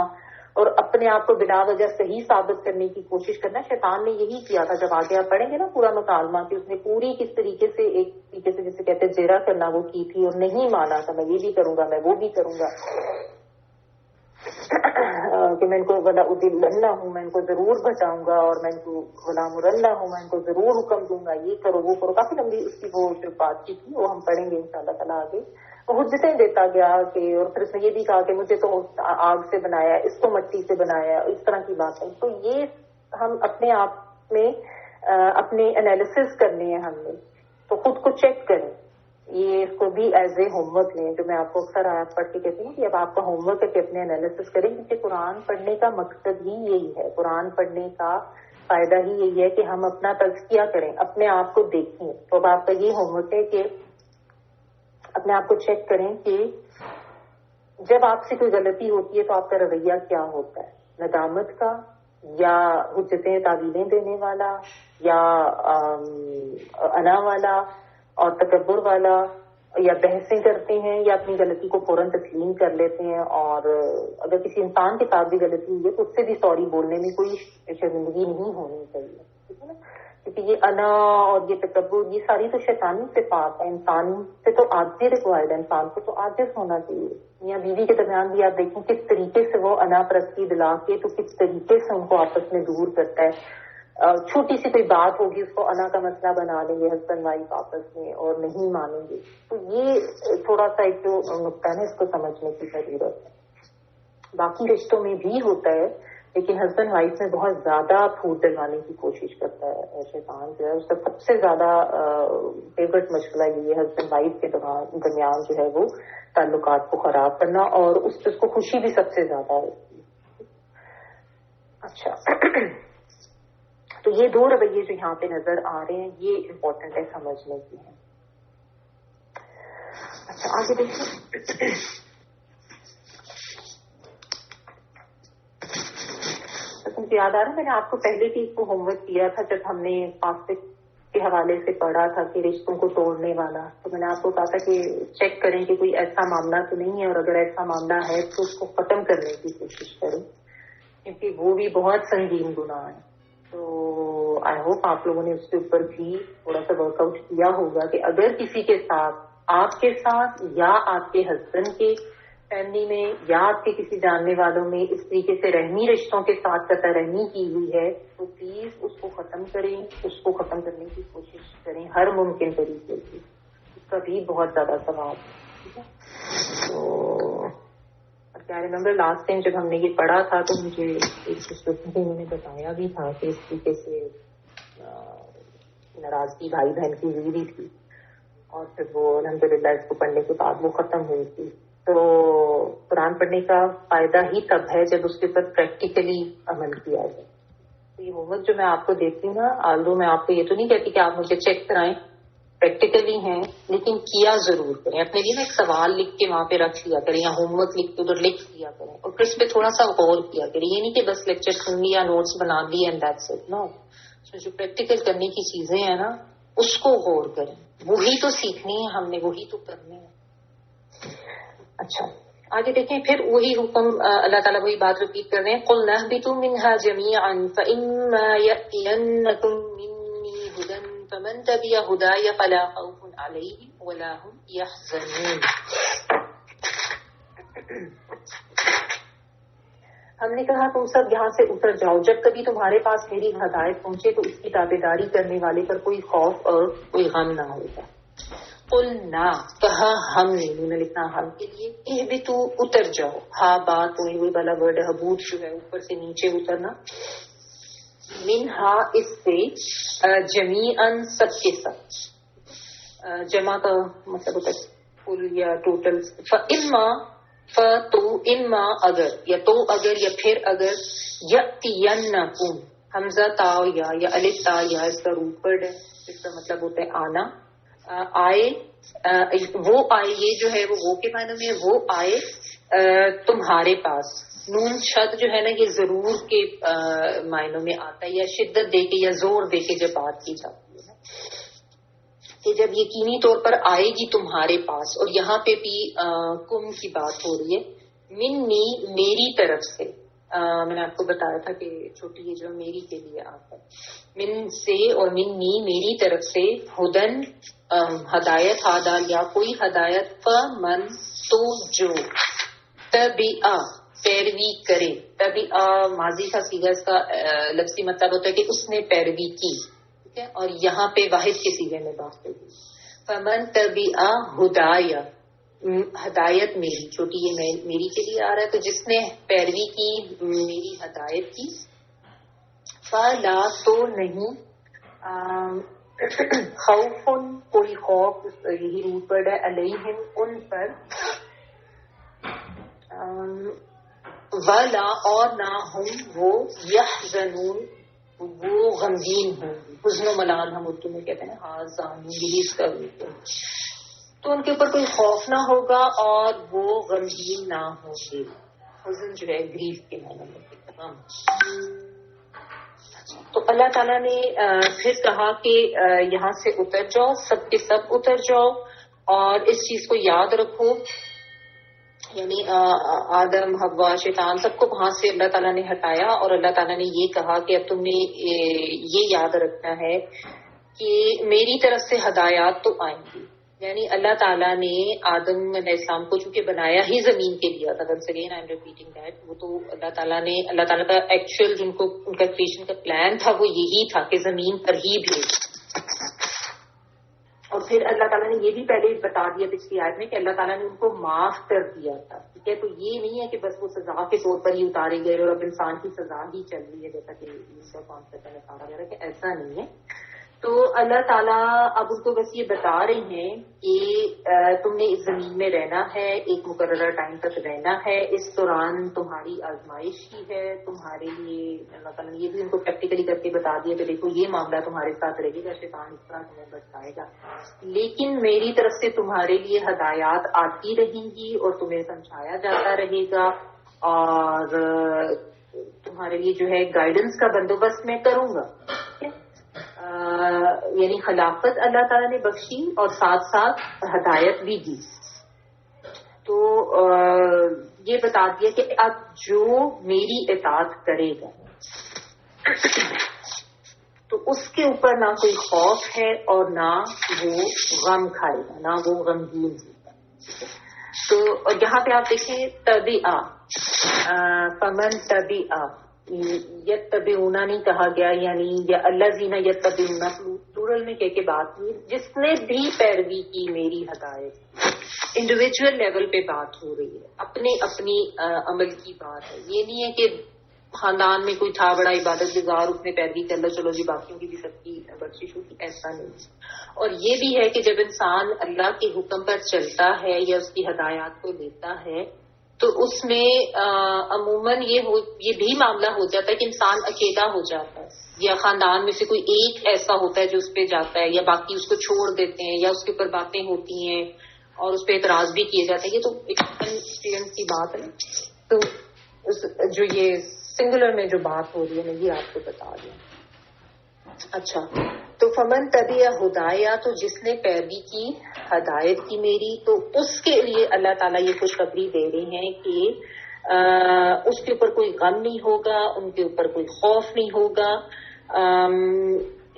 اور اپنے آپ کو بلا وجہ صحیح ثابت کرنے کی کوشش کرنا. شیطان نے یہی کیا تھا. جب آگے آپ پڑھیں گے نا پورا مکالمہ کہ اس نے پوری کس طریقے سے ایک طریقے سے جسے کہتے ہیں زیرہ کرنا وہ کی تھی اور نہیں مانا تھا، میں یہ بھی کروں گا، میں وہ بھی کروں گا. کہ میں ان کو ولا ادلنہ ہوں، میں ان کو ضرور بچاؤں گا، اور میں ان کو ولا مرنہ ہوں، میں ان کو ضرور حکم دوں گا، یہ کرو وہ کرو. کافی لمبی اس کی وہ جو بات کی تھی وہ ہم پڑھیں گے انشاءاللہ تعالیٰ آگے. وہ حجتیں دیتا گیا کہ، اور پھر اس نے یہ بھی کہا کہ مجھے تو آگ سے بنایا، اس کو مٹی سے بنایا، اس طرح کی باتیں. تو یہ ہم اپنے آپ میں اپنے انالیسس کرنے ہیں ہم نے، تو خود کو چیک کریں. یہ اس کو بھی ایز اے ہوم ورک لیں، جو میں آپ کو اکثر آیات پڑھ کے کہتی ہوں کہ اب آپ کا ہوم ورک ہے کہ اپنے انالیسس کریں، کیونکہ قرآن پڑھنے کا مقصد ہی یہی ہے. قرآن پڑھنے کا فائدہ ہی یہی ہے کہ ہم اپنا تزکیہ کریں، اپنے آپ کو دیکھیں. تو اب آپ کا یہ ہوم ورک ہے کہ اپنے آپ کو چیک کریں کہ جب آپ سے کوئی غلطی ہوتی ہے تو آپ کا رویہ کیا ہوتا ہے، ندامت کا، یا حجتیں تعویلیں دینے والا، یا انا والا اور تکبر والا، یا بحثیں کرتے ہیں، یا اپنی غلطی کو فوراً تسلیم کر لیتے ہیں. اور اگر کسی انسان کے ساتھ بھی غلطی ہوئی ہے تو اس سے بھی سوری بولنے میں کوئی شرمندگی نہیں ہونی چاہیے، ٹھیک ہے نا. کیونکہ یہ انا اور یہ تکبر یہ ساری تو شیطانی صفات ہے. انسان سے تو عاجزی ریکوائرڈ ہے، انسان کو تو عاجز ہونا چاہیے. میاں بیوی کے درمیان بھی آپ دیکھیں کس طریقے سے وہ انا پرستی دلا کے تو کس طریقے سے ان کو آپس میں دور کرتا ہے. چھوٹی سی کوئی بات ہوگی اس کو انا کا مسئلہ بنا لیں گے ہسبینڈ وائف آپس میں اور نہیں مانیں گے. تو یہ تھوڑا سا ایک جو نقطہ ہے اس کو سمجھنے کی ضرورت ہے. باقی رشتوں میں بھی ہوتا ہے، لیکن ہسبینڈ وائف میں بہت زیادہ پھوٹ ڈلوانے کی کوشش کرتا ہے شیطان جو ہے. اس کا سب سے زیادہ فیورٹ مشغلہ یہ ہے ہسبینڈ وائف کے درمیان جو ہے وہ تعلقات کو خراب کرنا، اور اس کو خوشی بھی سب سے زیادہ ہے. اچھا تو یہ دو رویے جو یہاں پہ نظر آ رہے ہیں یہ امپورٹنٹ ہے سمجھنے کی ہیں. اچھا آگے دیکھیں. تم کو یاد آ رہا ہے میں نے آپ کو پہلے بھی اس کو ہوم ورک کیا تھا جب ہم نے فاسٹک کے حوالے سے پڑھا تھا کہ رشتوں کو توڑنے والا. تو میں نے آپ کو کہا تھا کہ چیک کریں کہ کوئی ایسا معاملہ تو نہیں ہے، اور اگر ایسا معاملہ ہے تو اس کو ختم کرنے کی کوشش کریں، کیونکہ وہ بھی بہت سنگین گناہ ہے. تو آئی ہوپ آپ لوگوں نے اس کے اوپر بھی تھوڑا سا ورک آؤٹ کیا ہوگا کہ اگر کسی کے ساتھ، آپ کے ساتھ یا آپ کے ہسبینڈ کے فیملی میں یا آپ کے کسی جاننے والوں میں اس طریقے سے رحمی رشتوں کے ساتھ قطع رحمی کی ہوئی ہے تو پلیز اس کو ختم کریں، اس کو ختم کرنے کی کوشش کریں ہر ممکن طریقے سے. اس کا بھی بہت زیادہ ثواب ہے. ٹھیک ہے. تو کیا ریمبر لاسٹ ٹائم جب ہم نے یہ پڑھا تھا تو مجھے ایک انہوں نے بتایا بھی تھا کہ اس طریقے سے ناراضگی بھائی بہن کی ہوئی بھی تھی، اور پھر وہ الحمدللہ اس کو پڑھنے کے بعد وہ ختم ہوئی تھی. تو قرآن پڑھنے کا فائدہ ہی تب ہے جب اس کے اوپر پریکٹیکلی عمل کیا جائے. تو یہ ہوم ورک جو میں آپ کو دیتی ہوں نا، آلدو میں آپ کو یہ تو نہیں کہتی کہ آپ مجھے چیک کرائیں، پریکٹیکلی ہیں لیکن کیا ضرور کریں. اپنے لیے نا ایک سوال لکھ کے وہاں پہ رکھ لیا کریں، یا ہوم ورک لکھ کے ادھر لکھ لیا کریں، اور پھر اس پہ تھوڑا سا غور کیا کریں. یہ نہیں کہ بس لیکچر سن لیا، نوٹس بنا لی اینڈ دیٹس اٹ. نو، جو پریکٹیکل کرنے کی چیزیں ہیں نا اس کو غور کریں. وہی تو سیکھنی ہے ہم نے، وہی تو کرنے ہے. اچھا آگے دیکھیں. پھر وہی حکم اللہ تعالیٰ وہی بات رپیٹ کر رہے ہیں. قُلْ نَهْبِطُوا مِنْهَا جَمِيعًا فَإِمَّا يَأْتِيَنَّكُم مِّنِّي هُدًى فَمَن تَبِعَ هُدَايَ فَلَا خَوْفٌ عَلَيْهِمْ وَلَا هُمْ يَحْزَنُونَ. ہم نے کہا تم سب یہاں سے اتر جاؤ، جب کبھی تمہارے پاس میری ہدایت پہنچے تو اس کی تابعداری کرنے والے پر کوئی خوف اور کوئی غم نہ ہوگا. قلنا کہا ہم نے، انہوں نے لکھنا ہم کے لیے، اہبتو اتر جاؤ. ہاں بات وہی والا ورڈ حبوط جو ہے اوپر سے نیچے اترنا. منہا اس سے، جمیعاً سب کے ساتھ. جمع کا مطلب ہوتا ہے کل یا ٹوٹل. فاما تو اما اگر، یا تو اگر، یا پھر اگر، یاتینکم حمزہ تا یا الف تا یا اس کا روٹ ورڈ ہے، اس کا مطلب ہوتا ہے آنا. آئے، وہ آئے، یہ جو ہے وہ کے معنی میں وہ آئے تمہارے پاس. نون شد جو ہے نا یہ ضرور کے معنوں میں آتا ہے، یا شدت دے کے یا زور دے کے جب بات کی جاتی ہے نا، کہ جب یقینی طور پر آئے گی تمہارے پاس. اور یہاں پہ بھی کم کی بات ہو رہی ہے. منی میری طرف سے. میں نے آپ کو بتایا تھا کہ چھوٹی یہ جو میری کے لیے آتا ہے. من سے اور منی میری طرف سے. ہدن ہدایت، ہادا یا کوئی ہدایت. فمن تو جو. تبعا پیروی کرے. تبھی ماضی کا سیگا اس کا لفظی مطلب ہوتا ہے کہ اس نے پیروی کی. ٹھیک ہے, اور یہاں پہ واحد کے سیغے میں بات ہوگی. فمن تبع ہدایا, ہدایت میری, چھوٹی یہ میری کے لیے آ رہا ہے, تو جس نے پیروی کی میری ہدایت کی. فلا تو نہیں, خوف کوئی خوف, یہی روٹ ورڈ ہے, علیہم ان پر, ولا اور نہ ہوں وہ, یحزنون وہ غمگین ہوں. حزن و ملال ہم اردو میں کہتے ہیں, حزن یہی اس کا روٹ ہے. تو ان کے اوپر کوئی خوف نہ ہوگا اور وہ غمگین نہ ہوں گے. حزن جو ہے گریف کے معنی میں غم. تو اللہ تعالیٰ نے پھر کہا کہ یہاں سے اتر جاؤ, سب کے سب اتر جاؤ, اور اس چیز کو یاد رکھو, یعنی آدم, حوا, شیطان سب کو وہاں سے اللہ تعالیٰ نے ہٹایا, اور اللہ تعالیٰ نے یہ کہا کہ اب تم نے یہ یاد رکھنا ہے کہ میری طرف سے ہدایات تو آئیں گی. یعنی اللہ تعالیٰ نے آدم علیہ السلام کو چونکہ بنایا ہی زمین کے لیے تھا, once again I am repeating that, وہ تو اللہ تعالیٰ کا ایکچوئل جن کو ان کا کریشن کا پلان تھا وہ یہی تھا کہ زمین پر ہی بھیج. اور پھر اللہ تعالیٰ نے یہ بھی پہلے بتا دیا پچھلی آیت میں کہ اللہ تعالیٰ نے ان کو معاف کر دیا تھا. ٹھیک ہے, تو یہ نہیں ہے کہ بس وہ سزا کے طور پر ہی اتارے گئے اور اب انسان کی سزا ہی چل رہی ہے, جیسا کہ اس کا کانسیپٹ میں بتا رہا ہے کہ ایسا نہیں ہے. تو اللہ تعالیٰ اب ان کو بس یہ بتا رہی ہیں کہ تم نے اس زمین میں رہنا ہے, ایک مقررہ ٹائم تک رہنا ہے, اس دوران تمہاری آزمائش ہی ہے تمہارے لیے. اللہ تعالیٰ نے یہ بھی ان کو پریکٹیکلی کر کے بتا دیا کہ دیکھو یہ معاملہ تمہارے ساتھ رہے گا, شیطان اس طرح تمہیں بچائے گا, لیکن میری طرف سے تمہارے لیے ہدایات آتی رہیں گی اور تمہیں سمجھایا جاتا رہے گا, اور تمہارے لیے جو ہے گائیڈنس کا بندوبست میں کروں گا. یعنی خلافت اللہ تعالیٰ نے بخشی اور ساتھ ساتھ ہدایت بھی دی. تو یہ بتا دیا کہ اب جو میری اطاعت کرے گا تو اس کے اوپر نہ کوئی خوف ہے اور نہ وہ غم کھائے گا, نہ وہ غمگین ہوگا. تو یہاں پہ آپ دیکھیں تبع, فمن تبع, یتبعونا نہیں کہا گیا, یعنی یا الذین یتبعونا پلورل میں کہہ کے بات ہوئی, جس نے بھی پیروی کی میری ہدایت. انڈیویجول لیول پہ بات ہو رہی ہے, اپنے اپنی عمل کی بات ہے. یہ نہیں ہے کہ خاندان میں کوئی تھا بڑا عبادت گزار, اس نے پیروی کر لو, چلو جی باقیوں کی بھی سب کی بخشش ہوگی, ایسا نہیں. اور یہ بھی ہے کہ جب انسان اللہ کے حکم پر چلتا ہے یا اس کی ہدایات کو لیتا ہے تو اس میں عموماً یہ بھی معاملہ ہو جاتا ہے کہ انسان اکیلا ہو جاتا ہے, یا خاندان میں سے کوئی ایک ایسا ہوتا ہے جو اس پہ جاتا ہے, یا باقی اس کو چھوڑ دیتے ہیں, یا اس کے اوپر باتیں ہوتی ہیں اور اس پہ اعتراض بھی کیے جاتے ہیں. یہ تو ایکسپیرئنس کی بات ہے. تو جو یہ سنگولر میں جو بات ہو رہی ہے میں یہ آپ کو بتا دوں. اچھا, تو فمن تبع ہدایا, تو جس نے پیروی کی ہدایت کی میری, تو اس کے لیے اللہ تعالیٰ یہ خوشخبری دے رہے ہیں کہ اس کے اوپر کوئی غم نہیں ہوگا, ان کے اوپر کوئی خوف نہیں ہوگا.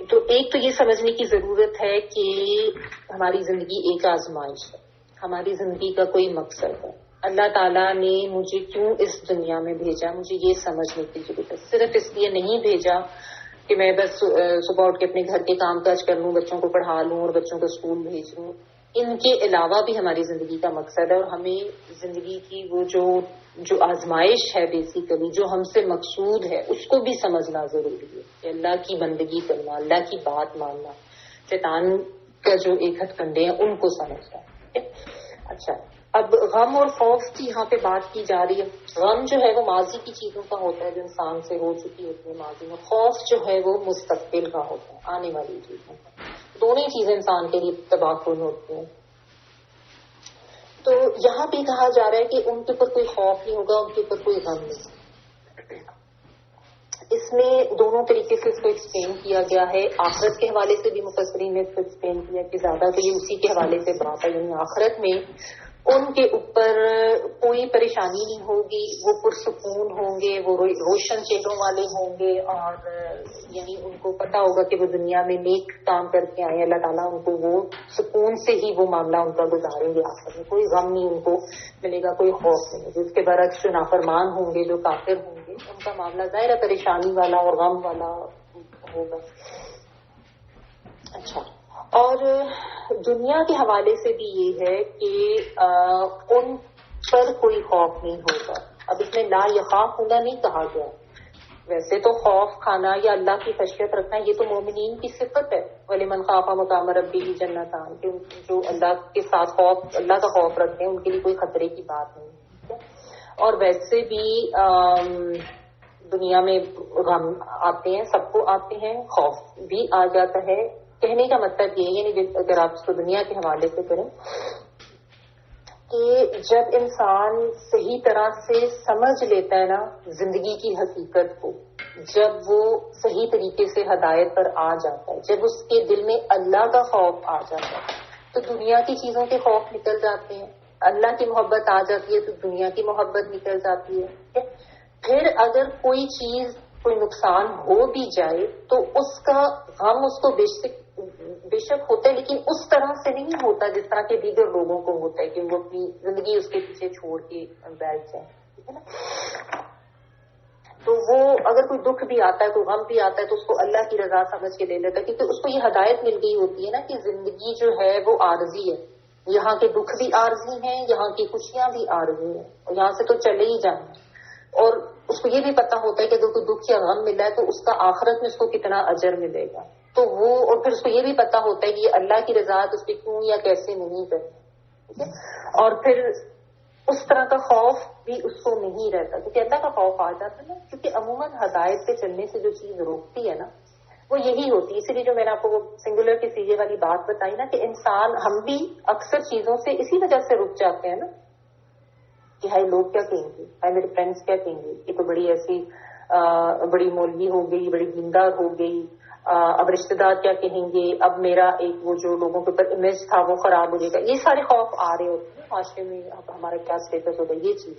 تو ایک تو یہ سمجھنے کی ضرورت ہے کہ ہماری زندگی ایک آزمائش ہے, ہماری زندگی کا کوئی مقصد ہے. اللہ تعالیٰ نے مجھے کیوں اس دنیا میں بھیجا, مجھے یہ سمجھنے کی ضرورت ہے. صرف اس لیے نہیں بھیجا کہ میں بس صبح اٹھ کے اپنے گھر کے کام کاج کر لوں, بچوں کو پڑھا لوں اور بچوں کو اسکول بھیج لوں. ان کے علاوہ بھی ہماری زندگی کا مقصد ہے, اور ہمیں زندگی کی وہ جو آزمائش ہے بیسیکلی جو ہم سے مقصود ہے اس کو بھی سمجھنا ضروری ہے. کہ اللہ کی بندگی کرنا, اللہ کی بات ماننا, شیطان کا جو ایک ہتھ کنڈے ہیں ان کو سمجھنا. اچھا, اب غم اور خوف کی یہاں پہ بات کی جا رہی ہے. غم جو ہے وہ ماضی کی چیزوں کا ہوتا ہے جو انسان سے ہو چکی ہوتی ہے ماضی میں. خوف جو ہے وہ مستقبل کا ہوتا ہے, آنے والی چیزوں کا. دونوں ہی چیزیں انسان کے لیے تباہ کن ہوتی ہیں. تو یہاں پہ کہا جا رہا ہے کہ ان کے اوپر کوئی خوف نہیں ہوگا, ان کے اوپر کوئی غم نہیں. اس میں دونوں طریقے سے اس کو ایکسپلین کیا گیا ہے. آخرت کے حوالے سے بھی مفسرین نے اس کو ایکسپلین کیا کہ زیادہ تو یہ اسی کے حوالے سے بات ہے, یعنی آخرت میں ان کے اوپر کوئی پریشانی نہیں ہوگی، وہ پرسکون ہوں گے، وہ روشن چہروں والے ہوں گے، اور یعنی ان کو پتا ہوگا کہ وہ دنیا میں نیک کام کر کے آئے، اللہ تعالیٰ ان کو وہ سکون سے ہی وہ معاملہ ان کا گزاریں گے، آخر میں کوئی غم نہیں ان کو ملے گا، کوئی خوف نہیں۔ جس کے برعکس جو نافرمان ہوں گے، جو کافر ہوں گے، ان کا معاملہ ظاہر ہے پریشانی والا اور غم والا ہوگا۔ اچھا، اور دنیا کے حوالے سے بھی یہ ہے کہ ان پر کوئی خوف نہیں ہوگا۔ اب اس میں لا یخافون نہیں کہا گیا، ویسے تو خوف کھانا یا اللہ کی خشیت رکھنا یہ تو مومنین کی صفت ہے، وَلِمَنْ خَافَ مَقَامَ رَبِّهِ جَنَّتَانِ، کہ جو اللہ کے ساتھ خوف، اللہ کا خوف رکھتے ہیں ان کے لیے کوئی خطرے کی بات نہیں ہے۔ اور ویسے بھی دنیا میں غم آتے ہیں، سب کو آتے ہیں، خوف بھی آ جاتا ہے۔ کہنے کا مطلب یہ ہے، یعنی اگر آپ اس کو دنیا کے حوالے سے کریں کہ جب انسان صحیح طرح سے سمجھ لیتا ہے نا زندگی کی حقیقت کو، جب وہ صحیح طریقے سے ہدایت پر آ جاتا ہے، جب اس کے دل میں اللہ کا خوف آ جاتا ہے تو دنیا کی چیزوں کے خوف نکل جاتے ہیں، اللہ کی محبت آ جاتی ہے تو دنیا کی محبت نکل جاتی ہے۔ پھر اگر کوئی چیز، کوئی نقصان ہو بھی جائے تو اس کا غم اس کو بے شک ہوتا ہے، لیکن اس طرح سے نہیں ہوتا جس طرح کے دیگر لوگوں کو ہوتا ہے کہ وہ اپنی زندگی اس کے پیچھے چھوڑ کے بیٹھ جائیں، ٹھیک ہے نا۔ تو وہ اگر کوئی دکھ بھی آتا ہے، کوئی غم بھی آتا ہے تو اس کو اللہ کی رضا سمجھ کے لے لیتا ہے، کیونکہ اس کو یہ ہدایت مل گئی ہوتی ہے نا کہ زندگی جو ہے وہ عارضی ہے، یہاں کے دکھ بھی عارضی ہیں، یہاں کی خوشیاں بھی عارضی ہیں، اور یہاں سے تو چلے ہی جائیں۔ اور اس کو یہ بھی پتا ہوتا ہے کہ اگر کوئی دکھ یا غم ملا ہے تو اس کا آخرت میں اس کو کتنا اجر ملے گا، تو وہ، اور پھر اس کو یہ بھی پتا ہوتا ہے کہ یہ اللہ کی رضا اس پہ کیوں یا کیسے نہیں کرنا، ٹھیک ہے۔ اور پھر اس طرح کا خوف بھی اس کو نہیں رہتا، کیونکہ اللہ کا خوف آ جاتا ہے نا، کیونکہ عموماً ہدایت پہ چلنے سے جو چیز روکتی ہے نا وہ یہی ہوتی ہے۔ اسی لیے جو میں نے آپ کو وہ سنگولر کی سیگے والی بات بتائی نا کہ انسان، ہم بھی اکثر چیزوں سے اسی وجہ سے رک جاتے ہیں نا کہ ہائی لوگ کیا کہیں گے، ہائی میرے فرینڈس کیا کہیں گے، یہ تو بڑی ایسی بڑی مولوی ہو گئی، بڑی دیندار ہو گئی، اب رشتے دار کیا کہیں گے، اب میرا ایک وہ جو لوگوں کے اوپر امیج تھا وہ خراب ہو جائے گا، یہ سارے خوف آ رہے ہوتے ہیں معاشرے میں، اب ہمارا کیا اسٹیٹس ہوگا، یہ چیز۔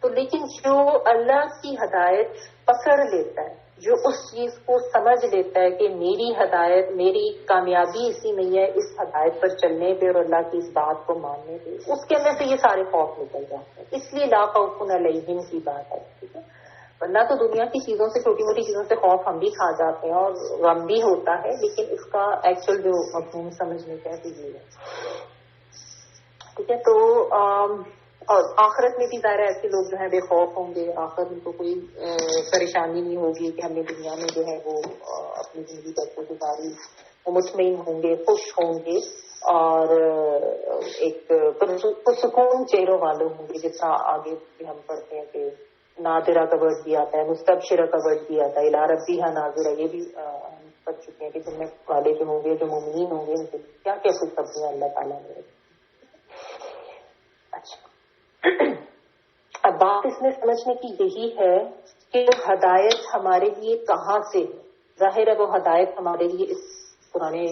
تو لیکن جو اللہ کی ہدایت پکڑ لیتا ہے، جو اس چیز کو سمجھ لیتا ہے کہ میری ہدایت، میری کامیابی اسی میں ہے اس ہدایت پر چلنے پہ اور اللہ کی اس بات کو ماننے پہ، اس کے اندر سے یہ سارے خوف نکل جاتے ہیں۔ اس لیے لا خوف علیہم کی بات ہے، ٹھیک ہے۔ ورنہ تو دنیا کی چیزوں سے، چھوٹی موٹی چیزوں سے خوف ہم بھی کھا جاتے ہیں اور غم بھی ہوتا ہے، لیکن اس کا ایکچوئل جو مفہوم سمجھنے کا یہ ہے، ٹھیک ہے۔ تو اور آخرت میں بھی ظاہر ایسے لوگ جو ہیں بے خوف ہوں گے، آخر ان کو کوئی پریشانی نہیں ہوگی کہ ہم نے دنیا میں جو ہے وہ اپنی زندگی کرتے گزاری، وہ مطمئن ہوں گے، خوش ہوں گے، اور ایک پرسکون چہروں والے ہوں گے، جس طرح آگے بھی ہم پڑھتے ہیں کہ ناظرہ کا ورڈ بھی آتا ہے، مستبشرہ کا ورڈ بھی آتا ہے، الی ربیہا ناظرہ، یہ بھی ہم پڑھ چکے ہیں کہ جن میں والے جو ہوں گے، جو مومنین ہوں گے، ان کے کیا کیا خوشخبریاں اللہ تعالیٰ نے۔ اچھا، اب بات اس میں سمجھنے کی یہی ہے کہ ہدایت ہمارے لیے کہاں سے ہے۔ ظاہر ہے وہ ہدایت ہمارے لیے اس پرانے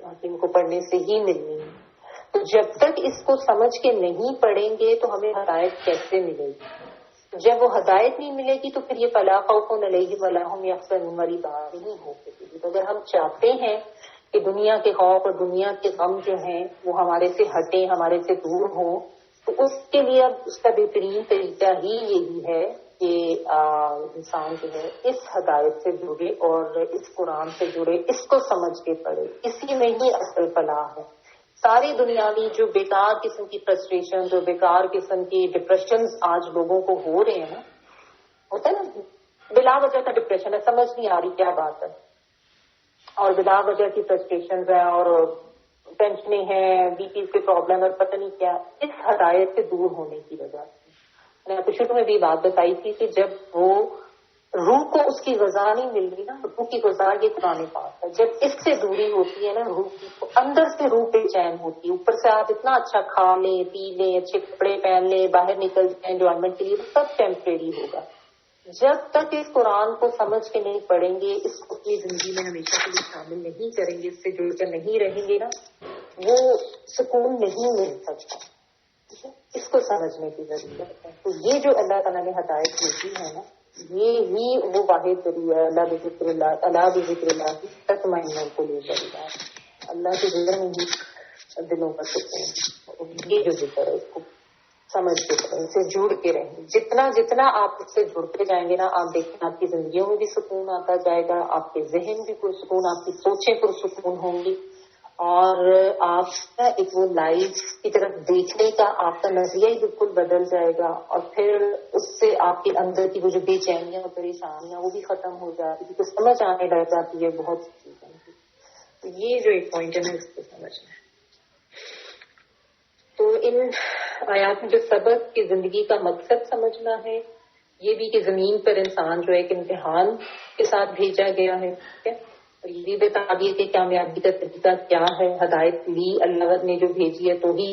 حکیم کو پڑھنے سے ہی ملنی ہے، تو جب تک اس کو سمجھ کے نہیں پڑھیں گے تو ہمیں ہدایت کیسے ملے گی؟ جب وہ ہدایت نہیں ملے گی تو پھر یہ فلا خوف علیہم ولا هم یحزنون والی بات نہیں ہو سکے۔ تو اگر ہم چاہتے ہیں کہ دنیا کے خوف اور دنیا کے غم جو ہیں وہ ہمارے سے ہٹیں، ہمارے سے دور ہوں، تو اس کے لیے اب اس کا بہترین طریقہ ہی یہی ہے کہ انسان جو ہے اس ہدایت سے جڑے اور اس قرآن سے جڑے، اس کو سمجھ کے پڑھے، اسی میں ہی اصل فلاح ہے۔ ساری دنیاوی جو بیکار قسم کی فرسٹریشن، جو بیکار قسم کی ڈپریشنز آج لوگوں کو ہو رہے ہیں نا، ہوتا ہے نا بلا وجہ کا ڈپریشن ہے، سمجھ نہیں آ رہی کیا بات ہے، اور بلا وجہ کی فرسٹریشنز ہیں اور ٹینشنیں ہیں، بی پی کے پرابلم اور پتہ نہیں کیا، اس ہدایت سے دور ہونے کی وجہ سے۔ میں نے آپ کو شروع میں بھی بات بتائی تھی کہ جب وہ روح کو اس کی غذا نہیں مل رہی نا، روح کی غذا یہ قرآن پاک ہے، جب اس سے دوری ہوتی ہے نا روح کی، تو اندر سے روح بے چین ہوتی ہے، اوپر سے آپ اتنا اچھا کھا لیں، پی لیں، اچھے کپڑے پہن لیں، باہر نکل جائیں انجوائمنٹ کے لیے، وہ سب ٹیمپریری ہوگا۔ جب تک اس قرآن کو سمجھ کے نہیں پڑھیں گے، اس کو اپنی زندگی میں ہمیشہ کے لیے شامل نہیں کریں گے، اس سے جڑ کر نہیں رہیں گے نا، وہ سکون نہیں مل سکتا۔ اس کو سمجھنے کی ضرورت ہے. تو یہ جو اللہ تعالیٰ نے ہدایت بھیجی ہے نا، یہ ہی وہ واحد ذریعہ ہے. اللہ بذکر اللہ کی تطمئن القلوب ہے. اللہ کے ذکر میں ہی دلوں کا سکون. یہ جو ذکر ہے اس کو سمجھ کے رہیں، اس سے جڑ کے رہیں. جتنا آپ اس سے جڑتے جائیں گے نا، آپ دیکھیں آپ کی زندگیوں میں بھی سکون آتا جائے گا، آپ کے ذہن بھی پرسکون، آپ کی سوچیں پرسکون ہوں گی، اور آپ کا ایک وہ لائف کی طرف دیکھنے کا آپ کا نظریہ ہی بالکل بدل جائے گا. اور پھر اس سے آپ کے اندر کی وہ جو بے چینیاں اور پریشانیاں وہ بھی ختم ہو جاتی ہے، کیونکہ سمجھ آنے لگ جاتی ہے بہت سی چیزیں. تو یہ جو ایک پوائنٹ ہے نا، اس کو سمجھنا ہے. تو ان آیات میں جو سبق کی زندگی کا مقصد سمجھنا ہے، یہ بھی کہ زمین پر انسان جو ہے ایک امتحان کے ساتھ بھیجا گیا ہے. ٹھیک ہے، اور یہ بھی بتا دیے کہ کامیابی کا طریقہ کیا ہے. ہدایت لی اللہ نے جو بھیجی ہے تو ہی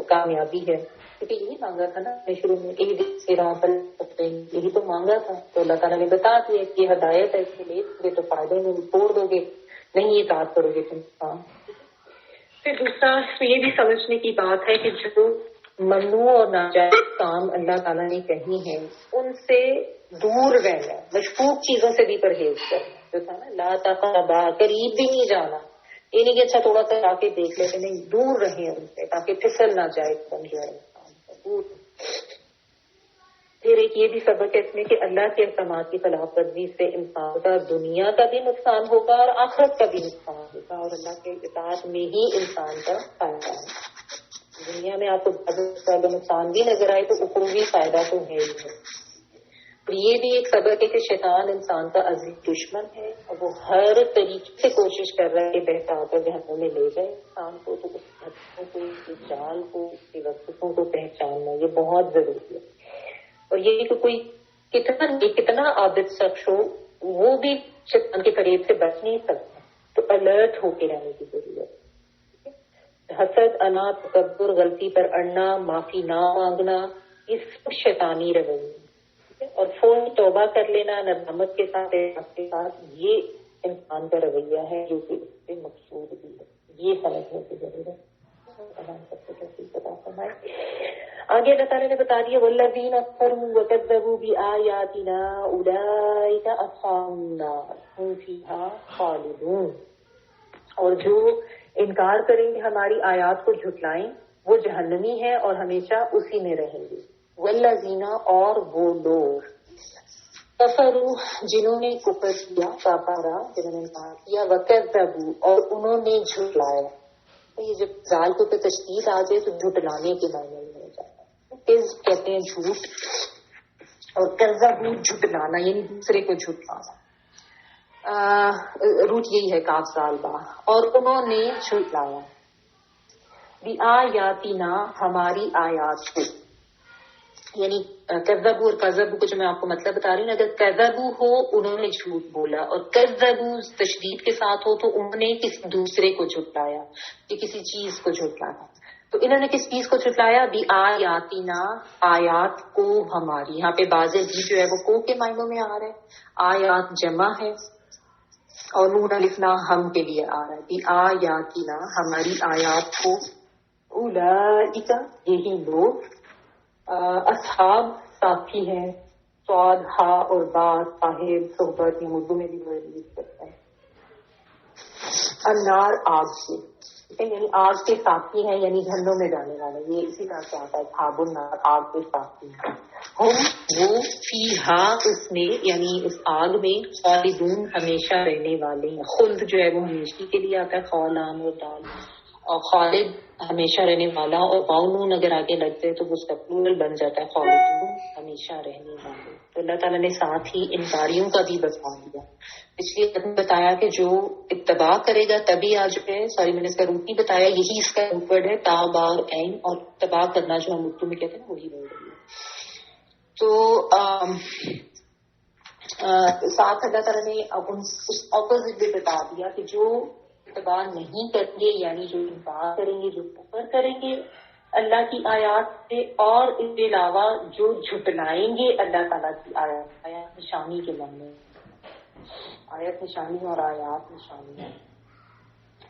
کامیابی ہے، کیونکہ یہی مانگا تھا نا شروع میں، یہی تو مانگا تھا. تو اللہ تعالیٰ نے بتا دیا کہ یہ ہدایت ہے، اس میں لے گے تو فائدے میں توڑ دو گے، نہیں اطاعت کرو گے تم کام. پھر دوسرا یہ بھی سمجھنے کی بات ہے کہ جو ممنوع اور ناجائز کام اللہ تعالیٰ نے کہی ہیں ان سے دور رہنا، مشکوک چیزوں سے بھی پرہیز کرنا. جو تھا نا لا تقربا، قریب بھی نہیں جانا. یہ نہیں کہ اچھا تھوڑا سا جا کے دیکھ لیتے، نہیں، دور رہیں ان سے تاکہ پھسل نہ جائے بن جائے انسان دور. پھر ایک یہ بھی سبق ہے اس میں کہ اللہ کے احکامات کی خلاف ورزی سے انسان کا دنیا کا بھی نقصان ہوگا اور آخرت کا بھی نقصان ہوگا، اور اللہ کے اطاعت میں ہی انسان کا فائدہ ہے. دنیا میں آپ کو زیادہ نقصان بھی نظر آئے تو اخروی فائدہ تو ہے ہی ہے. اور یہ بھی ایک سبق ہے کہ شیطان انسان کا عظیم دشمن ہے، اور وہ ہر طریقے سے کوشش کر رہا ہے کہ بہتر کر جہنم میں لے جائے انسان کو. تو اس حدوں کو، اس کی جال کو، اس کی وسوسوں کو پہچاننا یہ بہت ضروری ہے. اور یہ کہ کوئی کتنا عابد شخص ہو وہ بھی شیطان کے قریب سے بچ نہیں سکتا. تو الرٹ ہو کے رہنے کی ضرورت ہے. حسد، انا، تکبر، غلطی پر اڑنا، معافی نہ مانگنا، یہ سب شیطانی رویے. اور فوری توبہ کر لینا ندامت کے ساتھ، یہ انسان کا رویہ ہے جو کہ اس سے مقصود بھی ہے. یہ سمجھنے کی ضرورت ہے. سب کو تفصیل بتا فرمائے. آگے اللہ تعالیٰ نے بتا دیا والذین کفروا وکذبوا بآیاتنا اولئک اصحاب النار هم فیہا خالدون. اور جو انکار کریں گے ہماری آیات کو جھٹلائیں وہ جہنمی ہے اور ہمیشہ اسی میں رہیں گے. والذین، اور وہ لوگ، کفروا، جنہوں نے کفر کیا، کفارا جنہوں نے انکار کیا، وکذبوا، اور انہوں نے جھٹلایا. یہ جب زال کو پہ تشدید آ جائے تو جھٹلانے کے معنی میں ہو جاتا ہے. کذب کہتے ہیں جھوٹ، اور کذبوا جھٹلانا یعنی دوسرے کو جھٹلانا. روٹ یہی ہے کاف زال با. اور انہوں نے جھٹلایا بآیاتنا، ہماری آیات کو. یعنی کذبوا اور کذبوا کو جو میں آپ کو مطلب بتا رہی ہوں، اگر کذبوا ہو انہوں نے جھوٹ بولا، اور کذبوا تشدید کے ساتھ ہو تو انہوں نے کسی دوسرے کو جھٹلایا، کہ کسی چیز کو جھٹلایا. تو انہوں نے کس چیز کو جھٹلایا؟ بآیاتنا، آیات کو ہماری. یہاں پہ باز بھی جو ہے وہ کو کے معنوں میں آ رہا ہے، آیات جمع ہے، اور نون الف لام ہم کے لیے آ رہا ہے. بآیاتنا، ہماری آیات کو. اولئک، یہی لوگ، اصحاب ساتھی ہیں، سواد ہا اور با صاحب صحبت، یہ اردو میں بھی یوز کرتے ہیں. النار، آگ سے، یعنی آگ کے ساتھی ہیں، یعنی جہنم میں جانے والے. یہ اسی طرح سے آتا ہے اصحاب النار، آگ کے ساتھی ہیں. ہم، وہ، فیہا، اس میں، یعنی اس آگ میں، خالدون، ہمیشہ رہنے والے ہیں. خلد جو ہے وہ ہمیشہ کے لیے آتا ہے، خالام اور دال، اور خالد ہمیشہ رہنے والا، اور باؤنون اگر آگے لگ جائے تو اس کا پلورل بن جاتا ہے خالدون، ہمیشہ رہنے والے. تو اللہ تعالیٰ نے ساتھ ہی انکاریوں کا بھی بتا دیا. اس لیے بتایا کہ جو اتباع کرے گا تبھی آج ہے، میں نے اس کا روٹ نہیں بتایا، یہی اس کا ورڈ ہے، تا با اور عین، اور اتباع کرنا جو ہم اردو میں کہتے ہیں وہی ورڈ ہے. تو ساتھ اللہ تعالیٰ نے اس اپوزٹ بھی بتا دیا کہ جو اتباع نہیں کریں گے، یعنی جو انکار کریں گے، جو کفر کریں گے اللہ کی آیات سے، اور اس کے علاوہ جو جھٹلائیں گے اللہ تعالیٰ کی آیات. آیات نشانی کے معنی، آیت نشانی اور آیات نشانی.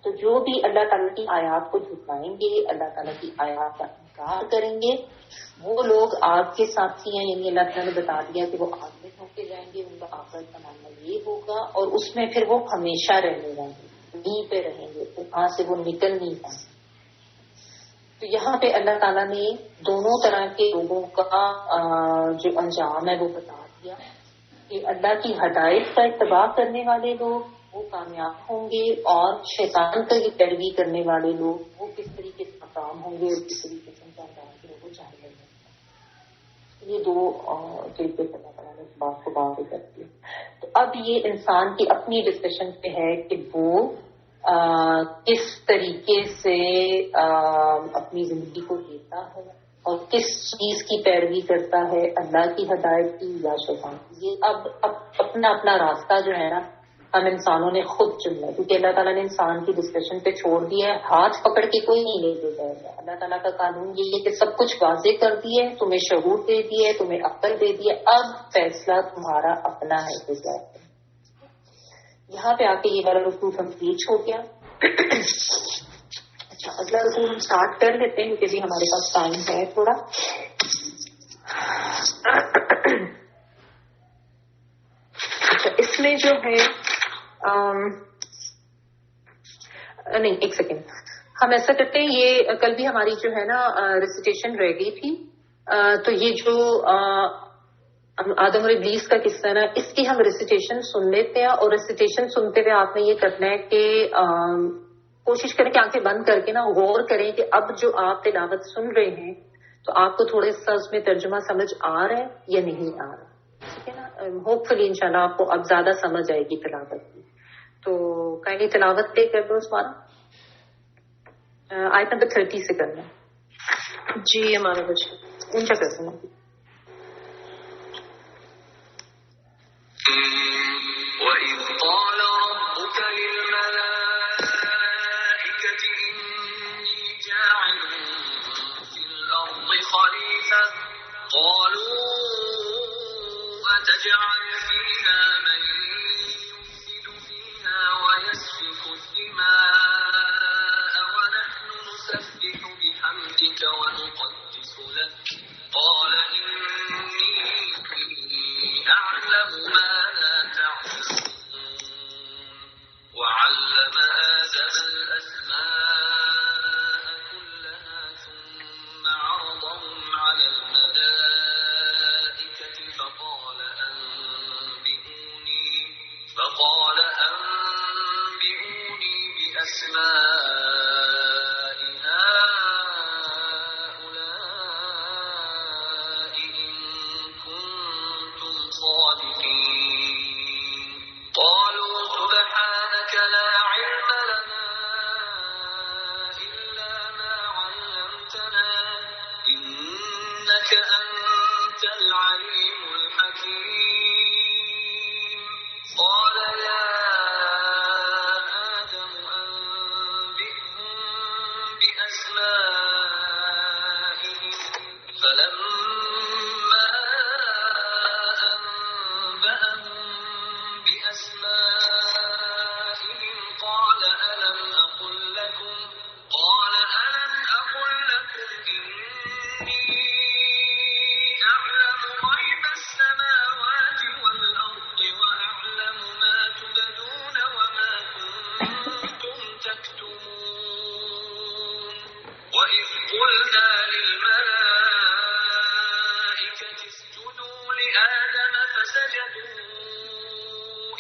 تو جو بھی اللہ تعالیٰ کی آیات کو جھٹلائیں گے، اللہ تعالیٰ کی آیات کا انکار کریں گے وہ لوگ آگ کے ساتھی ہیں. یعنی اللہ تعالیٰ نے بتا دیا کہ وہ آگ میں ٹھونکے جائیں گے, ان کا آخرت کا معاملہ یہ ہوگا, اور اس میں پھر وہ ہمیشہ رہنے والے, وہیں پہ رہیں گے, وہاں سے وہ نکل نہیں پائیں. تو یہاں پہ اللہ تعالیٰ نے دونوں طرح کے لوگوں کا جو انجام ہے وہ بتا دیا کہ اللہ کی ہدایت کا اتباع کرنے والے لوگ وہ کامیاب ہوں گے, اور شیطان کی پیروی کرنے والے لوگ وہ کس طریقے سے ناکام ہوں گے, اور کس طریقے سے وہ جانے گے. یہ دو طریقے سے اللہ تعالیٰ نے اس بات کو واضح کر دیا. تو اب یہ انسان کی اپنی ڈسکشن پہ ہے کہ وہ کس طریقے سے اپنی زندگی کو جیتا ہے اور کس چیز کی پیروی کرتا ہے, اللہ کی ہدایت کی یا شیطان کی. یہ اب اپنا اپنا راستہ جو ہے نا ہم انسانوں نے خود چننا ہے, کیونکہ اللہ تعالیٰ نے انسان کی ڈسکشن پہ چھوڑ دیا ہے. ہاتھ پکڑ کے کوئی نہیں لے کے جائے گا. اللہ تعالیٰ کا قانون یہ ہے کہ سب کچھ واضح کر دیے, تمہیں شعور دے دیے, تمہیں عقل دے دیے, اب فیصلہ تمہارا اپنا ہے کہ کیا ہے. یہاں پہ آ کے یہ والا رکوع کمپلیٹ ہو گیا. اچھا, اگلا رکوع ہم اسٹارٹ کر لیتے ہیں کیونکہ بھی ہمارے پاس ٹائم ہے تھوڑا. اچھا, اس میں جو ہے نہیں, ایک سیکنڈ, ہم ایسا کرتے ہیں, یہ کل بھی ہماری جو ہے نا ریسیٹیشن رہ گئی تھی, تو یہ جو آدم اور ابلیس کا قصہ ہے نا, اس کی ہم ریسیٹیشن سن لیتے ہیں. اور ریسیٹیشن سنتے ہوئے آپ نے یہ کرنا ہے کہ کوشش کریں کہ آنکھیں بند کر کے نا غور کریں کہ اب جو آپ تلاوت سن رہے ہیں تو آپ کو تھوڑے سا اس میں ترجمہ سمجھ آ رہا ہے یا نہیں آ رہا. ٹھیک ہے نا, ہوپ فلی انشاءاللہ آپ کو اب زیادہ سمجھ آئے گی تلاوت کی. تو کائنڈلی تلاوت پہ کر دو اس بار, آیت نمبر 30 سے کرنا. جی ہمارے بچے اونچا کر دوں. وَإِذْ قَالَ رَبُّكَ لِلْمَلَائِكَةِ إِنِّي جَاعِلٌ فِي الْأَرْضِ خَلِيفَةً قَالُوا أَتَجْعَلُ فِيهَا مَن يُفْسِدُ فِيهَا وَيَسْفِكُ الدِّمَاءَ وَنَحْنُ نُسَبِّحُ بِحَمْدِكَ وَنُقَدِّسُ لَكَ قَالَ إِنِّي أَعْلَمُ مَا لَا تَعْلَمُونَ وَعَلَّمَ آدَمَ الْأَسْمَاءَ كُلَّهَا ثُمَّ عَرَضَهُمْ عَلَى الْمَلَائِكَةِ فَقَالَ أَنبِئُونِي بِأَسْمَاءِ هَؤُلَاءِ إِن كُنتُمْ صَادِقِينَ قَالُوا سُبْحَانَكَ لَا عِلْمَ لَنَا إِلَّا مَا عَلَّمْتَنَا إِنَّكَ أَنتَ الْعَلِيمُ الْحَكِيمُ قَالَ يَا آدَمُ أَنبِئْهُم بِأَسْمَائِهِمْ فَلَمَّا أَنبَأَهُم بِأَسْمَائِهِمْ قَالَ أَلَمْ أَقُل لَّكُمْ إِنِّي أَعْلَمُ غَيْبَ السَّمَاوَاتِ وَالْأَرْضِ وَأَعْلَمُ مَا تُبْدُونَ وَمَا كُنتُمْ تَكْتُمُونَ وَإِذْ قُلْنَا لِلْمَلَائِكَةِ اسْجُدُوا لِآدَمَ فَسَجَدُوا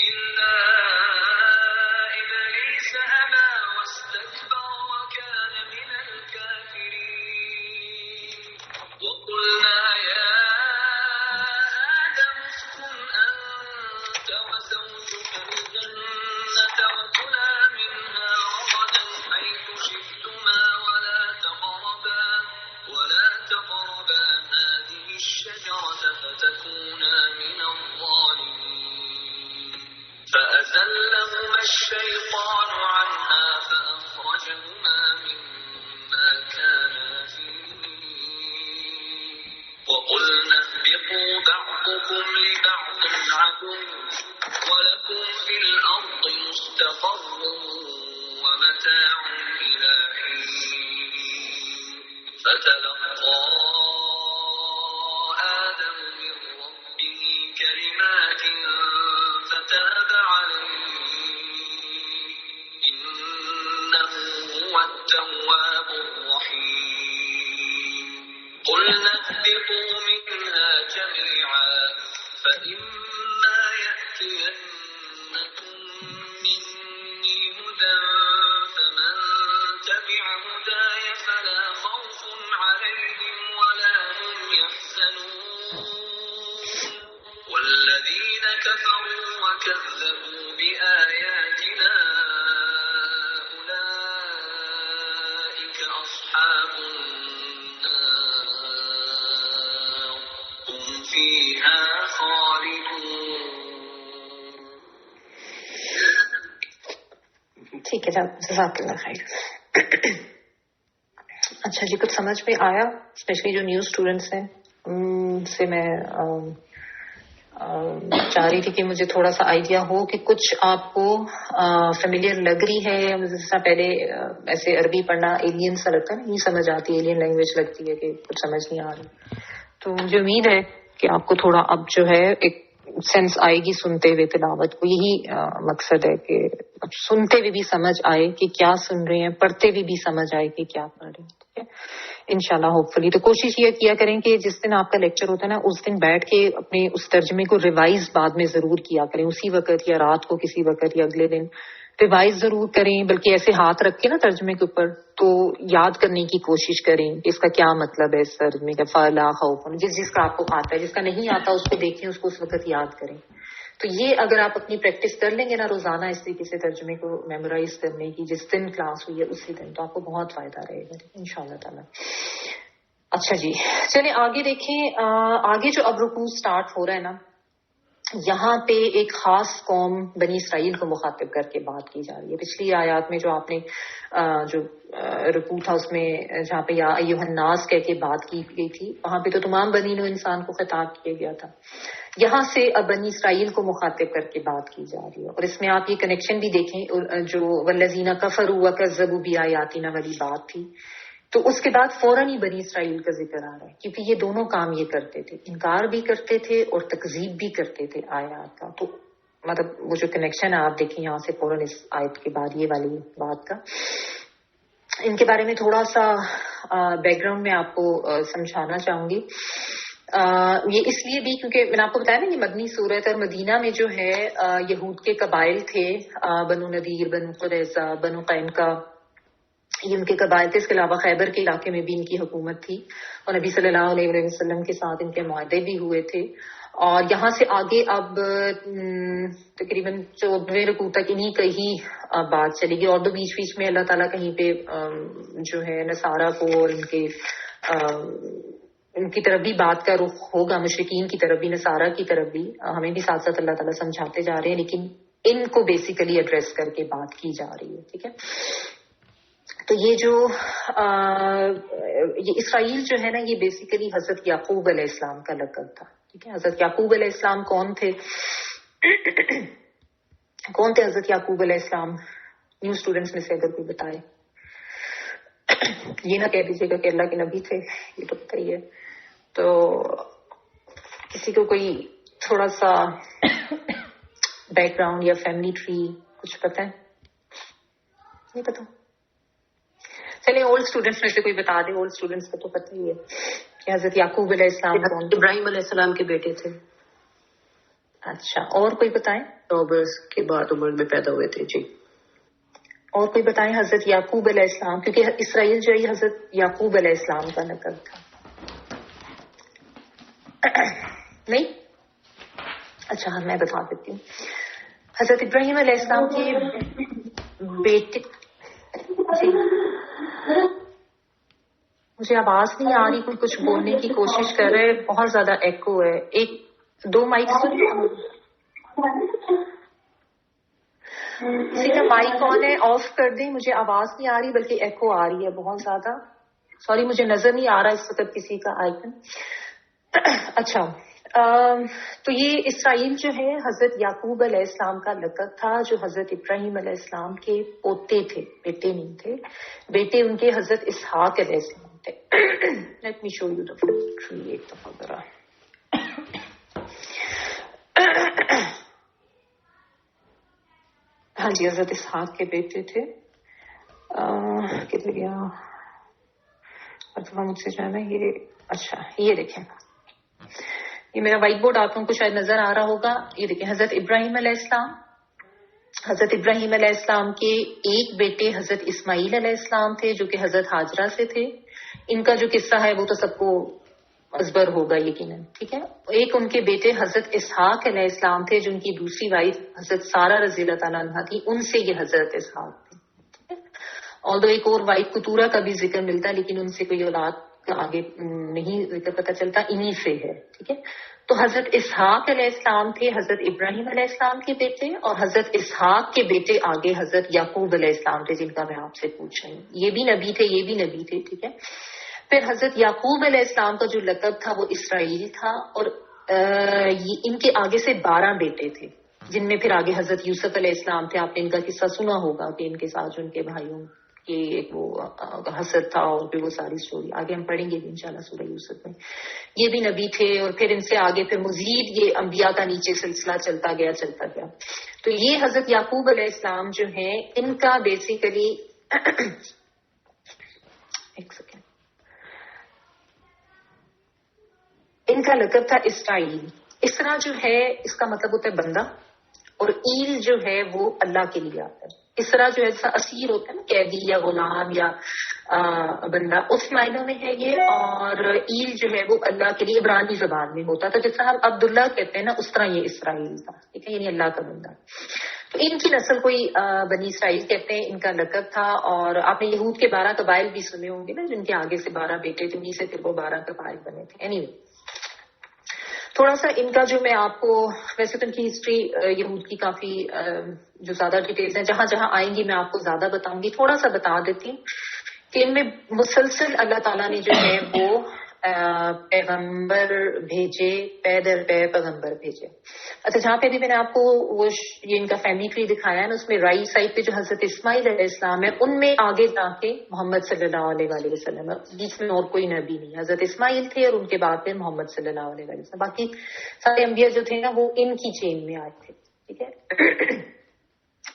إِلَّا إِبْلِيسَ أَبَىٰ وَاسْتَكْبَرَ وَكَانَ مِنَ الْكَافِرِينَ وَقُلْنَا يَا آدَمُ اسْكُنْ أَنتَ وَزَوْجُكَ الْجَنَّةَ وَكُلَا مِنْهَا رَغَدًا حَيْثُ شِئْتُمَا وَلَا تَقْرَبَا هَٰذِهِ الشَّجَرَةَ فَتَكُونَا مِنَ الظَّالِمِينَ فَأَزَلَّهُمَا الشَّيْطَانُ عَنْهَا فَأَخْرَجَهُمَا مِمَّا كَانَا فِيهِ وَقُلْنَا اهْبِطُوا بَعْضُكُمْ لِبَعْضٍ عَدُوٌّ وَلَكُمْ فِي الْأَرْضِ مُسْتَقَرٌّ وَمَتَاعٌ إِلَىٰ حِينٍ فَتَلَقَّىٰ التواب الرحيم قل نهبطوا منها جميعا فإما يأتينكم مني هدى فمن تبع هداي فلا خوف عليهم ولا هم يحزنون والذين كفروا وكذبوا بآياتنا أولئك أصحاب النار هم فيها خالدون. ٹھیک ہے جناب، جزاک اللہ خیر. اچھا جی، کچھ سمجھ میں آیا؟ اسپیشلی جو نیو اسٹوڈینٹس ہیں ان سے میں چاہ رہی تھی کہ مجھے تھوڑا سا آئیڈیا ہو کہ کچھ آپ کو فیملیئر لگ رہی ہے. جس طرح پہلے ایسے عربی پڑھنا ایلین سا لگتا ہے نا، نہیں سمجھ آتی، ایلین لینگویج لگتی ہے کہ کچھ سمجھ نہیں آ رہی. تو مجھے امید ہے کہ آپ کو تھوڑا اب جو ہے ایک سینس آئے گی سنتے ہوئے تلاوت کو. یہی مقصد ہے کہ اب سنتے ہوئے بھی سمجھ آئے کہ کیا سن رہے ہیں، پڑھتے ہوئے بھی سمجھ آئے کہ کیا پڑھ رہے ہیں. ٹھیک ہے انشاءاللہ ہوپ فلی. تو کوشش یہ کیا کریں کہ جس دن آپ کا لیکچر ہوتا ہے نا، اس دن بیٹھ کے اپنے اس ترجمے کو ریوائز بعد میں ضرور کیا کریں، اسی وقت یا رات کو کسی وقت یا اگلے دن ریوائز ضرور کریں. بلکہ ایسے ہاتھ رکھ کے نا ترجمے کے اوپر تو یاد کرنے کی کوشش کریں کہ اس کا کیا مطلب ہے، اس ترجمے کا فلا خوف. جس کا آپ کو آتا ہے، جس کا نہیں آتا اس کو دیکھیں، اس کو اس وقت یاد کریں. تو یہ اگر آپ اپنی پریکٹس کر لیں گے نا روزانہ اس طریقے سے ترجمے کو میمورائز کرنے کی، جس دن کلاس ہوئی ہے اسی دن، تو آپ کو بہت فائدہ رہے گا ان شاء اللہ تعالیٰ. اچھا جی چلیں آگے دیکھیں. آگے جو اب رکوع سٹارٹ ہو رہا ہے نا، یہاں پہ ایک خاص قوم بنی اسرائیل کو مخاطب کر کے بات کی جا رہی ہے. پچھلی آیات میں جو آپ نے جو رکوع تھا اس میں جہاں پہ یا ایھا الناس کہہ کے بات کی گئی تھی، وہاں پہ تو تمام بنی نوع انسان کو خطاب کیا گیا تھا. یہاں سے اب بنی اسرائیل کو مخاطب کر کے بات کی جا رہی ہے. اور اس میں آپ یہ کنیکشن بھی دیکھیں، جو والذین کفروا وکذبوا بآیاتنا والی بات تھی، تو اس کے بعد فوراً ہی بنی اسرائیل کا ذکر آ رہا ہے، کیونکہ یہ دونوں کام یہ کرتے تھے، انکار بھی کرتے تھے اور تکذیب بھی کرتے تھے آیات کا. تو مطلب وہ جو کنیکشن ہے آپ دیکھیں یہاں سے فوراً اس آیت کے بعد یہ والی بات کا. ان کے بارے میں تھوڑا سا بیک گراؤنڈ میں آپ کو سمجھانا چاہوں گی. یہ اس لیے بھی کیونکہ میں نے آپ کو بتایا نا یہ مدنی صورت، اور مدینہ میں جو ہے یہود کے قبائل تھے، بنو نذیر، بنو قریظہ، بنو قینقاع، یہ ان کے قبائل تھے. اس کے علاوہ خیبر کے علاقے میں بھی ان کی حکومت تھی، اور نبی صلی اللہ علیہ وسلم کے ساتھ ان کے معاہدے بھی ہوئے تھے. اور یہاں سے آگے اب تقریباً 14ویں رکوع تک انہی کا ہی بات چلے گی. اور تو بیچ بیچ میں اللہ تعالیٰ کہیں پہ جو ہے نصارہ کو اور ان کی طرف بھی بات کا رخ ہوگا، مشرکین کی طرف بھی، نصارہ کی طرف بھی. ہمیں بھی ساتھ ساتھ اللہ تعالیٰ سمجھاتے جا رہے ہیں، لیکن ان کو بیسیکلی ایڈریس کر کے بات کی جا رہی ہے. ٹھیک ہے، تو یہ جو یہ اسرائیل جو ہے نا، یہ بیسیکلی حضرت یعقوب علیہ السلام کا لقب تھا. ٹھیک ہے، حضرت یعقوب علیہ السلام کون تھے؟ کون تھے حضرت یعقوب علیہ السلام؟ نیو اسٹوڈینٹس میں سے اگر کوئی بتائے. یہ نہ کہہ دیجیے گا کہ اللہ کے نبی تھے، یہ تو پتہ ہی ہے. تو کسی کو کوئی تھوڑا سا بیک گراؤنڈ یا فیملی ٹری کچھ پتہ ہے؟ نہیں پتا؟ چلے اولڈ اسٹوڈینٹس میں سے کوئی بتا دے. اولڈ اسٹوڈینٹس کو تو پتہ ہی ہے کہ حضرت یعقوب علیہ السلام کون تھے؟ ابراہیم علیہ السلام کے بیٹے تھے. اچھا، اور کوئی بتائیں؟ روبرس کے بعد عمر میں پیدا ہوئے تھے. جی اور کوئی بتائیں؟ حضرت یعقوب علیہ السلام، کیونکہ اسرائیل جو ہے حضرت یعقوب علیہ السلام کا لقب تھا. نہیں؟ اچھا ہاں میں بتا دیتی ہوں. حضرت ابراہیم علیہ السلام کے بیٹے. جی مجھے آواز نہیں آ رہی، کوئی کچھ بولنے کی کوشش کر رہے، بہت زیادہ ایکو ہے. ایک دو مائک کسی کا مائک آن ہے آف کر دیں، مجھے آواز نہیں آ رہی بلکہ ایکو آ رہی ہے بہت زیادہ. سوری مجھے نظر نہیں آ رہا اس وقت کسی کا آئیکن. اچھا تو یہ اسرائیل جو ہے حضرت یعقوب علیہ السلام کا لقب تھا، جو حضرت ابراہیم علیہ السلام کے پوتے تھے، بیٹے نہیں تھے. بیٹے ان کے حضرت اسحاق علیہ السلام تھے. Let me show you the tree ایک دفعہ ذرا. ہاں جی حضرت اسحاق کے بیٹے تھے. کدھر گیا مرتبہ مجھ سے جو ہے نا یہ اچھا یہ دیکھیں یہ میرا وائٹ بورڈ آپ لوگوں کو شاید نظر آ رہا ہوگا. یہ دیکھیں حضرت ابراہیم علیہ السلام. حضرت ابراہیم علیہ السلام کے ایک بیٹے حضرت اسماعیل علیہ السلام تھے جو کہ حضرت ہاجرہ سے تھے. ان کا جو قصہ ہے وہ تو سب کو ازبر ہوگا یقیناً. ٹھیک ہے. ایک ان کے بیٹے حضرت اسحاق علیہ السلام تھے جو ان کی دوسری وائف حضرت سارہ رضی اللہ تعالیٰ عنہا تھی. ان سے یہ حضرت اسحاق تھے. اور ایک اور وائف قطورہ کا بھی ذکر ملتا ہے لیکن ان سے کوئی اولاد کا آگے نہیں ذکر پتہ چلتا, انہی سے ہے. ٹھیک ہے. تو حضرت اسحاق علیہ السلام تھے حضرت ابراہیم علیہ السلام کے بیٹے, اور حضرت اسحاق کے بیٹے آگے حضرت یعقوب علیہ السلام تھے جن کا میں آپ سے پوچھ رہی ہوں. یہ بھی نبی تھے, یہ بھی نبی تھے. ٹھیک ہے. پھر حضرت یعقوب علیہ السلام کا جو لقب تھا وہ اسرائیل تھا, اور ان کے آگے سے 12 بیٹے تھے جن میں پھر آگے حضرت یوسف علیہ السلام تھے. آپ نے ان کا قصہ سنا ہوگا کہ ان کے ساتھ ان کے بھائیوں کی ایک وہ حسد تھا, اور پھر وہ ساری سٹوری آگے ہم پڑھیں گے انشاءاللہ سورہ یوسف میں. یہ بھی نبی تھے, اور پھر ان سے آگے پھر مزید یہ انبیاء کا نیچے سلسلہ چلتا گیا. تو یہ حضرت یعقوب علیہ السلام جو ہیں ان کا بیسیکلی ایک سیکنڈ, ان کا لقب تھا اسرائیل. اسرا جو ہے اس کا مطلب ہوتا ہے بندہ, اور ایل جو ہے وہ اللہ کے لیے آتا ہے. اسرا جو ہے جیسا اسیر ہوتا ہے نا, قیدی یا غلام یا بندہ, اس معنی میں ہے یہ. اور ایل جو ہے وہ اللہ کے لیے عبرانی زبان میں ہوتا تھا. جیسا ہم عبداللہ کہتے ہیں نا, اس طرح یہ اسرائیل تھا. ٹھیک ہے. یعنی اللہ کا بندہ. تو ان کی نسل کوئی بنی اسرائیل کہتے ہیں, ان کا لقب تھا. اور آپ نے یہود کے 12 قبائل بھی سنے ہوں گے نا, جن کے آگے سے 12 بیٹے تھے, انہیں سے پھر وہ 12 قبائل بنے تھے. اینی تھوڑا سا ان کا جو میں آپ کو, ویسے تو ان کی ہسٹری یہود کی کافی جو زیادہ ڈیٹیلز ہیں جہاں جہاں آئیں گی میں آپ کو زیادہ بتاؤں گی. تھوڑا سا بتا دیتی ہوں کہ ان میں مسلسل اللہ تعالیٰ نے جو ہے وہ پیغمبر بھیجے, پے در پے پیغمبر بھیجے. اچھا, جہاں پہ بھی میں نے آپ کو وہ یہ ان کا فیملی ٹری دکھایا ہے نا, اس میں رائٹ سائڈ پہ جو حضرت اسماعیل علیہ السلام ہے, ان میں آگے جا کے محمد صلی اللہ علیہ وآلہ وسلم, بیچ میں اور کوئی نبی نہیں. حضرت اسماعیل تھے اور ان کے بعد پھر محمد صلی اللہ علیہ وآلہ وسلم. باقی سارے انبیاء جو تھے نا وہ ان کی چین میں آئے تھے. ٹھیک ہے.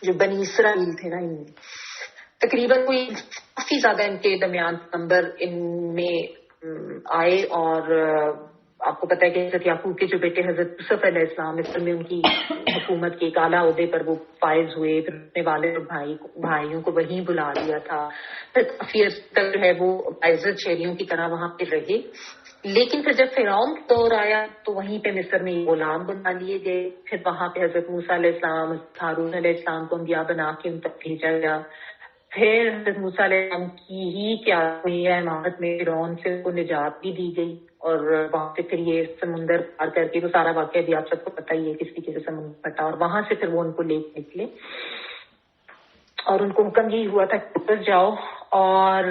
جو بنی اسرائیل تھے نا, ان میں تقریباً کوئی کافی زیادہ ان کے درمیان نمبر ان میں آئے. اور آپ کو پتا ہے کہ حضرت یعقوب کے جو بیٹے حضرت یوسف علیہ السلام, اس میں ان کی حکومت کے ایک اعلیٰ عہدے پر وہ فائز ہوئے. پھر اپنے والد اور بھائیوں کو وہیں بلا لیا تھا. پھر کافی عرصے تک جو ہے وہ عزت شہریوں کی طرح وہاں پہ رہے. لیکن پھر جب فرعون کا دور آیا تو وہیں پہ مصر میں غلام بنا لیے گئے. پھر وہاں پہ حضرت موسیٰ علیہ السلام, ہارون علیہ السلام کو انبیاء بنا کے ان تک بھیجا گیا. پھر حضرت موسیٰ علیہ السلام کی ہی کیا امارت میں فرعون سے ان کو نجات بھی دی گئی. اور وہاں سے پھر یہ سمندر پار کر کے, وہ سارا واقعہ بھی آپ سب کو پتہ ہی ہے کس طریقے سے سمندر پٹا, اور وہاں سے پھر وہ ان کو لے نکلے. اور ان کو حکم یہی ہوا تھا کہ واپس جاؤ. اور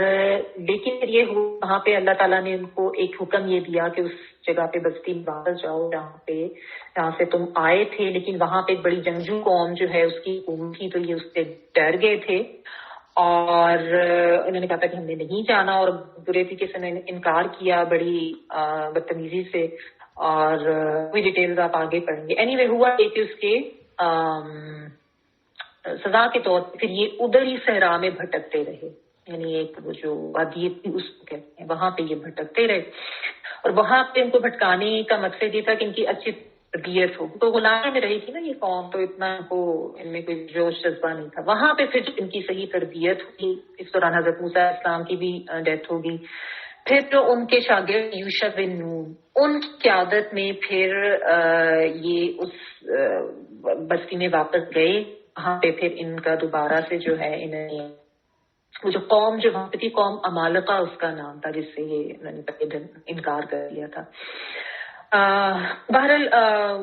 لیکن پھر یہ وہاں پہ اللہ تعالیٰ نے ان کو ایک حکم یہ دیا کہ اس جگہ پہ بستی میں واپس جاؤ جہاں سے تم آئے تھے. لیکن وہاں پہ ایک بڑی جنگجو قوم جو ہے اس کی حکومت تھی, تو یہ اس سے ڈر گئے تھے اور انہوں نے کہا تھا کہ ہم نے نہیں جانا, اور برے طریقے سے انہوں نے انکار کیا بڑی بدتمیزی سے. اور کوئی ڈیٹیلز آپ آگے پڑھیں گے. اینی وے ہوا کہ اس کے سزا کے طور پہ پھر یہ ادھر ہی صحرا میں بھٹکتے رہے. یعنی ایک وہ جو وادی اس کو کہتے ہیں, وہاں پہ یہ بھٹکتے رہے. اور وہاں پہ ان کو بھٹکانے کا مقصد یہ تھا کہ ان کی اچھی تربیت ہو. تو غلامی میں رہی تھی نا یہ قوم, تو اتنا ان میں کوئی جوش جذبہ نہیں تھا. وہاں پہ پھر ان کی صحیح تربیت ہوئی. اس دوران حضرت موسیٰ علیہ السلام کی بھی ڈیتھ ہوگی. پھر جو ان کے شاگرد یوشع بن نون, ان کی قیادت میں پھر یہ اس بستی میں واپس گئے. وہاں پہ پھر ان کا دوبارہ سے جو ہے انہیں وہ جو قوم جو وہاں پہ تھی, قوم عمالقہ اس کا نام تھا, جس سے یہ انہوں نے پہلے دن انکار کر لیا تھا. بہرحال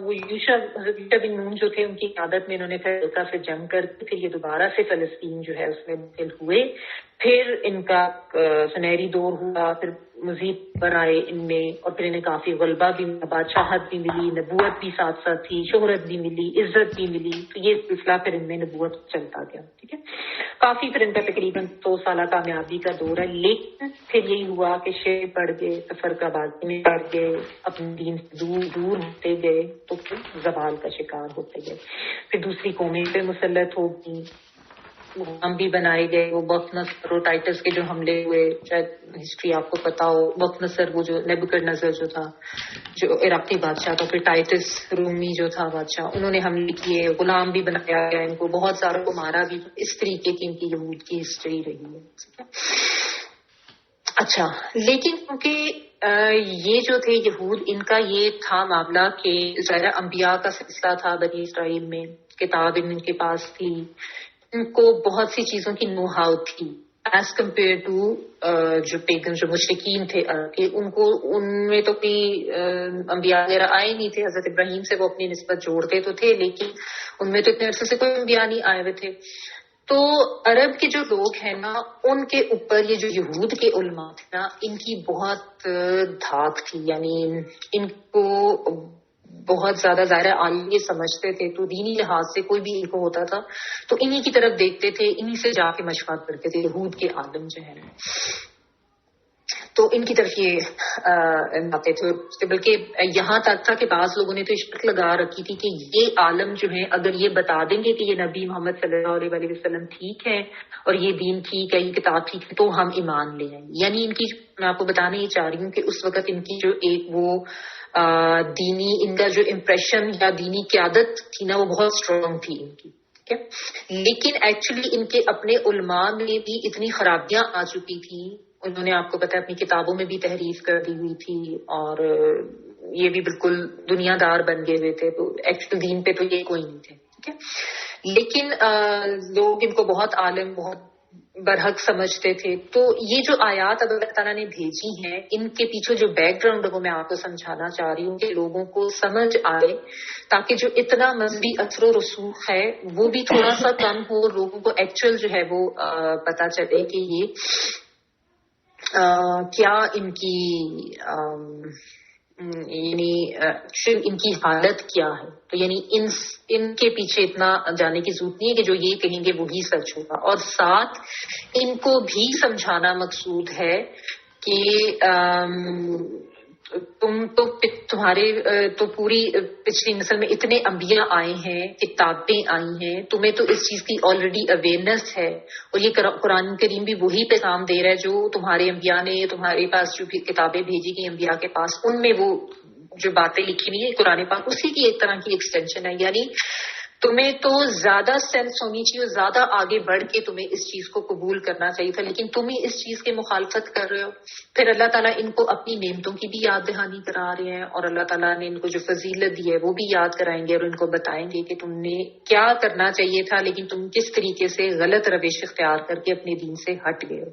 وہ یوشع بن نون جو تھے, ان کی قیادت میں انہوں نے پھر مکہ سے جنگ کر کے پھر یہ دوبارہ سے فلسطین جو ہے اس میں داخل ہوئے. پھر ان کا سنہری دور ہوا, پھر مزید پر آئے ان میں, اور پھر انہیں کافی غلبہ بھی ملا, بادشاہت بھی ملی, نبوت بھی ساتھ ساتھ تھی, شہرت بھی ملی, عزت بھی ملی. تو یہ سلسلہ پھر ان میں نبوت چلتا گیا. ٹھیک ہے. کافی پھر ان کا تقریباً 100 سالہ کامیابی کا دور ہے. لیکن پھر یہی ہوا کہ شیر پڑ گئے, تفرقہ بازی میں پڑ گئے, اپنے دین سے دور ہوتے گئے, تو پھر زوال کا شکار ہوتے گئے. پھر دوسری قومیں پہ مسلط ہوگی, غلام بھی بنائے گئے. وہ بخت نصر اور ٹائٹس کے جو حملے ہوئے، شاید ہسٹری آپ کو پتا ہو. بخت نصر وہ جو نیبوکڈنیزر جو تھا، جو عراقی بادشاہ تھا، پھر ٹائٹس رومی جو تھا بادشاہ، انہوں نے حملے کیے، غلام بھی بنایا گیا ان کو، بہت ساروں کو مارا بھی. اس طریقے کی ان کی یہود کی ہسٹری رہی ہے. اچھا، لیکن کیونکہ یہ جو تھے یہود، ان کا یہ تھا معاملہ کہ ظاہر انبیاء کا سلسلہ تھا بنی اسرائیل میں، کتاب ان کے پاس تھی، ان کو بہت سی چیزوں کی نو ہاؤ تھی ایز کمپیئر ٹو جو پیگن، جو مشرکین تھے کہ ان میں تو کوئی انبیاء وغیرہ آئے نہیں تھے. حضرت ابراہیم سے وہ اپنی نسبت جوڑتے تو تھے، لیکن ان میں تو اتنے عرصے سے کوئی انبیاء نہیں آئے ہوئے تھے. تو عرب کے جو لوگ ہیں نا، ان کے اوپر یہ جو یہود کے علماء تھے نا، ان کی بہت دھاک تھی. یعنی ان کو بہت زیادہ ظاہر عالم یہ سمجھتے تھے، تو دینی لحاظ سے کوئی بھی ان کو ہوتا تھا تو انہی کی طرف دیکھتے تھے، انہی سے جا کے مشورہ کرتے تھے. یہود کے عالم جو ہیں تو ان کی طرف یہ آتے تھے. بلکہ یہاں تک تھا کہ بعض لوگوں نے تو شرط لگا رکھی تھی کہ یہ عالم جو ہیں اگر یہ بتا دیں گے کہ یہ نبی محمد صلی اللہ علیہ وسلم ٹھیک ہے اور یہ دین ٹھیک ہے، یہ کتاب ٹھیک ہے، تو ہم ایمان لے آئیں. یعنی ان کی، میں آپ کو بتانا یہ چاہ رہی ہوں کہ اس وقت ان کی جو ایک وہ دینی، ان کا جو امپریشن یا دینی قیادت تھی نا، وہ بہت اسٹرانگ تھی ان کی. لیکن ایکچولی ان کے اپنے علماء میں بھی اتنی خرابیاں آ چکی تھی. انہوں نے آپ کو پتا اپنی کتابوں میں بھی تحریف کر دی ہوئی تھی، اور یہ بھی بالکل دنیا دار بن گئے ہوئے تھے. تو ایکچوئل دین پہ تو یہ کوئی نہیں تھے. ٹھیک ہے، لیکن لوگ ان کو بہت عالم، بہت برحق سمجھتے تھے. تو یہ جو آیات اب اللہ تعالیٰ نے بھیجی ہیں، ان کے پیچھے جو بیک گراؤنڈ ہے وہ میں آپ کو سمجھانا چاہ رہی ہوں کہ لوگوں کو سمجھ آئے، تاکہ جو اتنا مذہبی اثر و رسوخ ہے وہ بھی تھوڑا سا کم ہو، لوگوں کو ایکچوئل جو ہے وہ پتا چلے کہ یہ کیا ان کی یعنی ان کی حالت کیا ہے. تو یعنی ان کے پیچھے اتنا جانے کی ضرورت نہیں ہے کہ جو یہ کہیں گے وہی سچ ہوگا. اور ساتھ ان کو بھی سمجھانا مقصود ہے کہ تمہارے تو پوری پچھلی نسل میں اتنے انبیاء آئے ہیں، کتابیں آئی ہیں، تمہیں تو اس چیز کی آلریڈی اویئرنیس ہے. اور یہ قرآن کریم بھی وہی پیغام دے رہا ہے جو تمہارے انبیاء نے، تمہارے پاس جو بھی کتابیں بھیجی گئی انبیاء کے پاس، ان میں وہ جو باتیں لکھی ہوئی ہیں قرآن پاک اسی کی ایک طرح کی ایکسٹینشن ہے. یعنی تمہیں تو زیادہ سینس ہونی چاہیے، زیادہ آگے بڑھ کے تمہیں اس چیز کو قبول کرنا چاہیے تھا، لیکن تم ہی اس چیز کے مخالفت کر رہے ہو. پھر اللہ تعالیٰ ان کو اپنی نعمتوں کی بھی یاد دہانی کرا رہے ہیں، اور اللہ تعالیٰ نے ان کو جو فضیلت دی ہے وہ بھی یاد کرائیں گے، اور ان کو بتائیں گے کہ تم نے کیا کرنا چاہیے تھا، لیکن تم کس طریقے سے غلط روش اختیار کر کے اپنے دین سے ہٹ گئے ہو.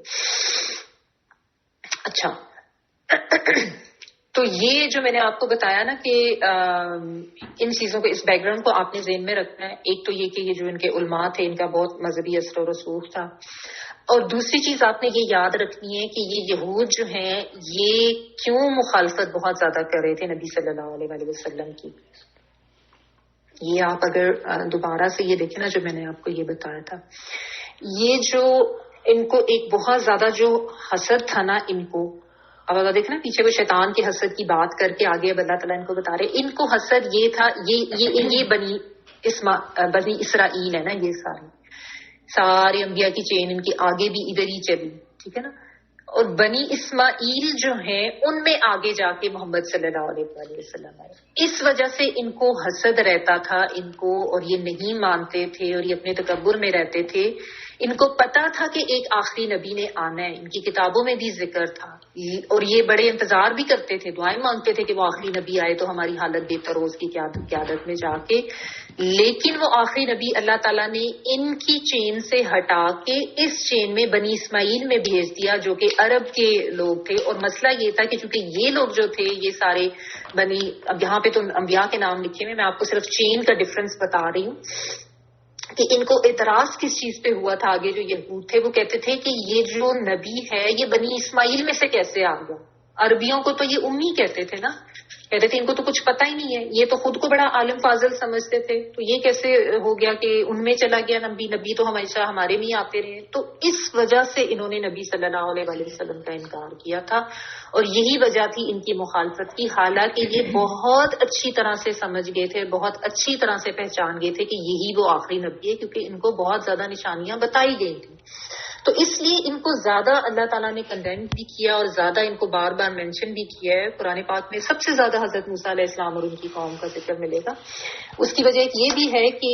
اچھا، تو یہ جو میں نے آپ کو بتایا نا کہ ان چیزوں کو، اس بیک گراؤنڈ کو آپ نے ذہن میں رکھنا ہے. ایک تو یہ کہ یہ جو ان کے علماء تھے ان کا بہت مذہبی اثر و رسوخ تھا، اور دوسری چیز آپ نے یہ یاد رکھنی ہے کہ یہ یہود جو ہیں یہ کیوں مخالفت بہت زیادہ کر رہے تھے نبی صلی اللہ علیہ وسلم کی. یہ آپ اگر دوبارہ سے یہ دیکھیں نا جو میں نے آپ کو یہ بتایا تھا، یہ جو ان کو ایک بہت زیادہ جو حسد تھا نا ان کو، اب اگر دیکھنا پیچھے وہ شیطان کے حسد کی بات کر کے آگے اب اللہ تعالیٰ ان کو بتا رہے، ان کو حسد یہ تھا، یہ بنی اسرائیل ہے نا، یہ سارے انبیاء کی چین ان کی آگے بھی ادھر ہی چلی. ٹھیک ہے نا، اور بنی اسماعیل جو ہیں ان میں آگے جا کے محمد صلی اللہ علیہ وسلم آئے. اس وجہ سے ان کو حسد رہتا تھا ان کو، اور یہ نہیں مانتے تھے اور یہ اپنے تکبر میں رہتے تھے. ان کو پتا تھا کہ ایک آخری نبی نے آنا ہے، ان کی کتابوں میں بھی ذکر تھا، اور یہ بڑے انتظار بھی کرتے تھے، دعائیں مانگتے تھے کہ وہ آخری نبی آئے تو ہماری حالت بہتر ہو اس کی قیادت میں جا کے. لیکن وہ آخری نبی اللہ تعالیٰ نے ان کی چین سے ہٹا کے اس چین میں بنی اسماعیل میں بھیج دیا جو کہ عرب کے لوگ تھے. اور مسئلہ یہ تھا کہ چونکہ یہ لوگ جو تھے یہ سارے اب یہاں پہ تو انبیاء کے نام لکھے ہوئے، میں آپ کو صرف چین کا ڈفرنس بتا رہی ہوں کہ ان کو اعتراض کس چیز پہ ہوا تھا. آگے جو یہود تھے وہ کہتے تھے کہ یہ جو نبی ہے یہ بنی اسماعیل میں سے کیسے آ گیا. عربیوں کو تو یہ امی کہتے تھے نا، کہتے تھے ان کو تو کچھ پتہ ہی نہیں ہے، یہ تو خود کو بڑا عالم فاضل سمجھتے تھے، تو یہ کیسے ہو گیا کہ ان میں چلا گیا نبی؟ نبی تو ہمیشہ ہمارے میں ہی آتے رہے. تو اس وجہ سے انہوں نے نبی صلی اللہ علیہ وآلہ وسلم کا انکار کیا تھا، اور یہی وجہ تھی ان کی مخالفت کی. حالانکہ یہ بہت اچھی طرح سے سمجھ گئے تھے، بہت اچھی طرح سے پہچان گئے تھے کہ یہی وہ آخری نبی ہے، کیونکہ ان کو بہت زیادہ نشانیاں بتائی گئی تھیں. تو اس لیے ان کو زیادہ اللہ تعالیٰ نے کنڈیم بھی کیا، اور زیادہ ان کو بار بار مینشن بھی کیا ہے. قرآن پاک میں سب سے زیادہ حضرت موسیٰ علیہ السلام اور ان کی قوم کا ذکر ملے گا. اس کی وجہ ایک یہ بھی ہے کہ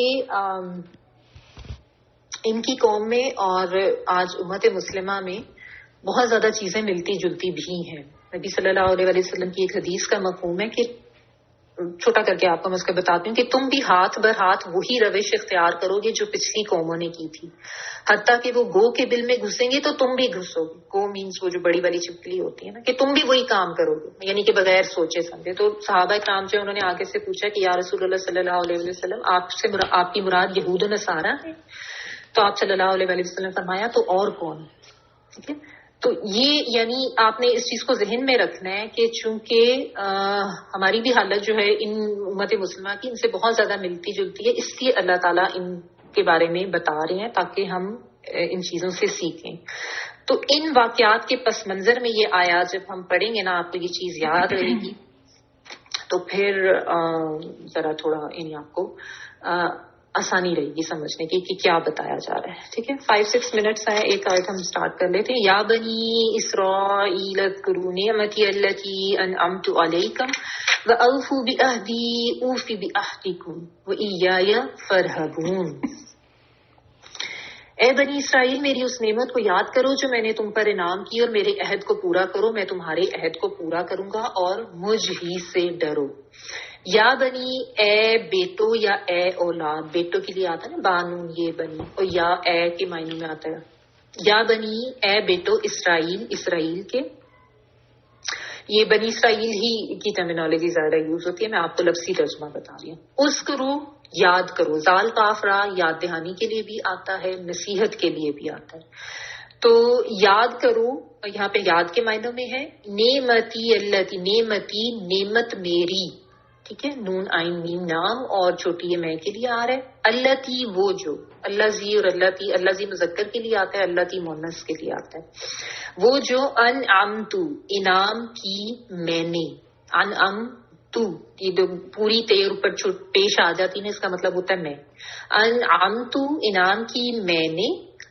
ان کی قوم میں اور آج امت مسلمہ میں بہت زیادہ چیزیں ملتی جلتی بھی ہیں. نبی صلی اللہ علیہ وآلہ وسلم کی ایک حدیث کا مفہوم ہے کہ چھوٹا کر کے آپ کو میں اس کا بتاتی ہوں کہ تم بھی ہاتھ بر ہاتھ وہی روش اختیار کرو گے جو پچھلی قوموں نے کی تھی، حتیٰ کہ وہ گو کے بل میں گھسیں گے تو تم بھی گھسو گے. گو مینس وہ جو بڑی والی چھپکلی ہوتی ہے نا، کہ تم بھی وہی کام کرو گے، یعنی کہ بغیر سوچے سمجھے. تو صحابہ کرام جو انہوں نے آگے سے پوچھا کہ یا رسول اللہ صلی اللہ علیہ وسلم آپ کی مراد یہود و نصارہ ہے؟ تو آپ صلی اللہ علیہ وسلم نے فرمایا تو اور کون؟ ٹھیک ہے. تو یہ یعنی آپ نے اس چیز کو ذہن میں رکھنا ہے کہ چونکہ ہماری بھی حالت جو ہے ان امت مسلمہ کی ان سے بہت زیادہ ملتی جلتی ہے، اس لیے اللہ تعالیٰ ان کے بارے میں بتا رہے ہیں تاکہ ہم ان چیزوں سے سیکھیں. تو ان واقعات کے پس منظر میں یہ آیا جب ہم پڑھیں گے نا، آپ کو یہ چیز یاد رہے گی، تو پھر ذرا تھوڑا یعنی آپ کو آسانی رہے گی سمجھنے کی کہ کیا بتایا جا رہا ہے. ٹھیک ہے، 5-6 منٹس ہیں، ایک آیت ہم سٹارٹ کر لیتے ہیں. یا بنی اسرائیل اذکروا نعمتی التی انعمت علیکم واوفوا بعہدی اوف بعہدکم وایای فارہبون. اے بنی اسرائیل، میری اس نعمت کو یاد کرو جو میں نے تم پر انعام کی، اور میرے عہد کو پورا کرو، میں تمہارے عہد کو پورا کروں گا، اور مجھ ہی سے ڈرو. یا بنی، اے بیٹو یا اے اولاد، بیٹو کے لیے آتا ہے نا بانون، یہ بنی، اور یا اے کے معنی میں آتا ہے. یا بنی، اے بیٹو اسرائیل، اسرائیل کے. یہ بنی اسرائیل ہی کی ٹرمینالوجی زیادہ یوز ہوتی ہے، میں آپ کو لفظی ترجمہ بتا رہی ہوں. اذکرو، یاد کرو. زال کافرا یاد دہانی کے لیے بھی آتا ہے، نصیحت کے لیے بھی آتا ہے. تو یاد کرو، یہاں پہ یاد کے معنوں میں ہے نعمتی اللتی، نعمتی نعمت میری، ٹھیک ہے، نون آئین میم نام، اور چھوٹی یہ میں کے لیے آ رہا ہے. اللتی وہ جو، اللہ زی اور اللتی، اللہ زی مذکر کے لیے آتا ہے، اللتی مؤنث کے لیے آتا ہے. وہ جو انعمتو انعام کی میں نے، انعمتو یہ جو پوری تیر اوپر پیش آ جاتی ہے اس کا مطلب ہوتا ہے میں. انعمتو انعام کی میں نے،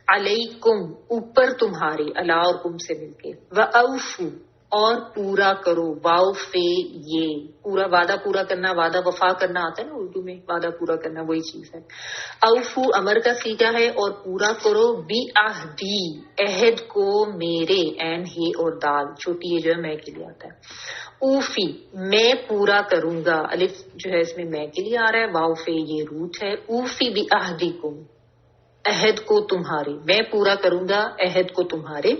علیکم اوپر تمہارے، اللہ اور کم سے مل کے، وَأَوْفُوا اور پورا کرو. واؤ فے یہ پورا، وعدہ پورا کرنا، وعدہ وفا کرنا آتا ہے نا اردو میں، وعدہ پورا کرنا وہی چیز ہے. اوفو امر کا سیگا ہے، اور پورا کرو. بی عہدی عہد کو میرے، این ہے اور دال چھوٹی یہ جو ہے میں کے لیے آتا ہے. اوفی میں پورا کروں گا، الف جو ہے اس میں میں کے لیے آ رہا ہے، واؤ فے یہ روٹ ہے. اوفی بی عہدکم عہد کو تمہارے، میں پورا کروں گا عہد کو تمہارے،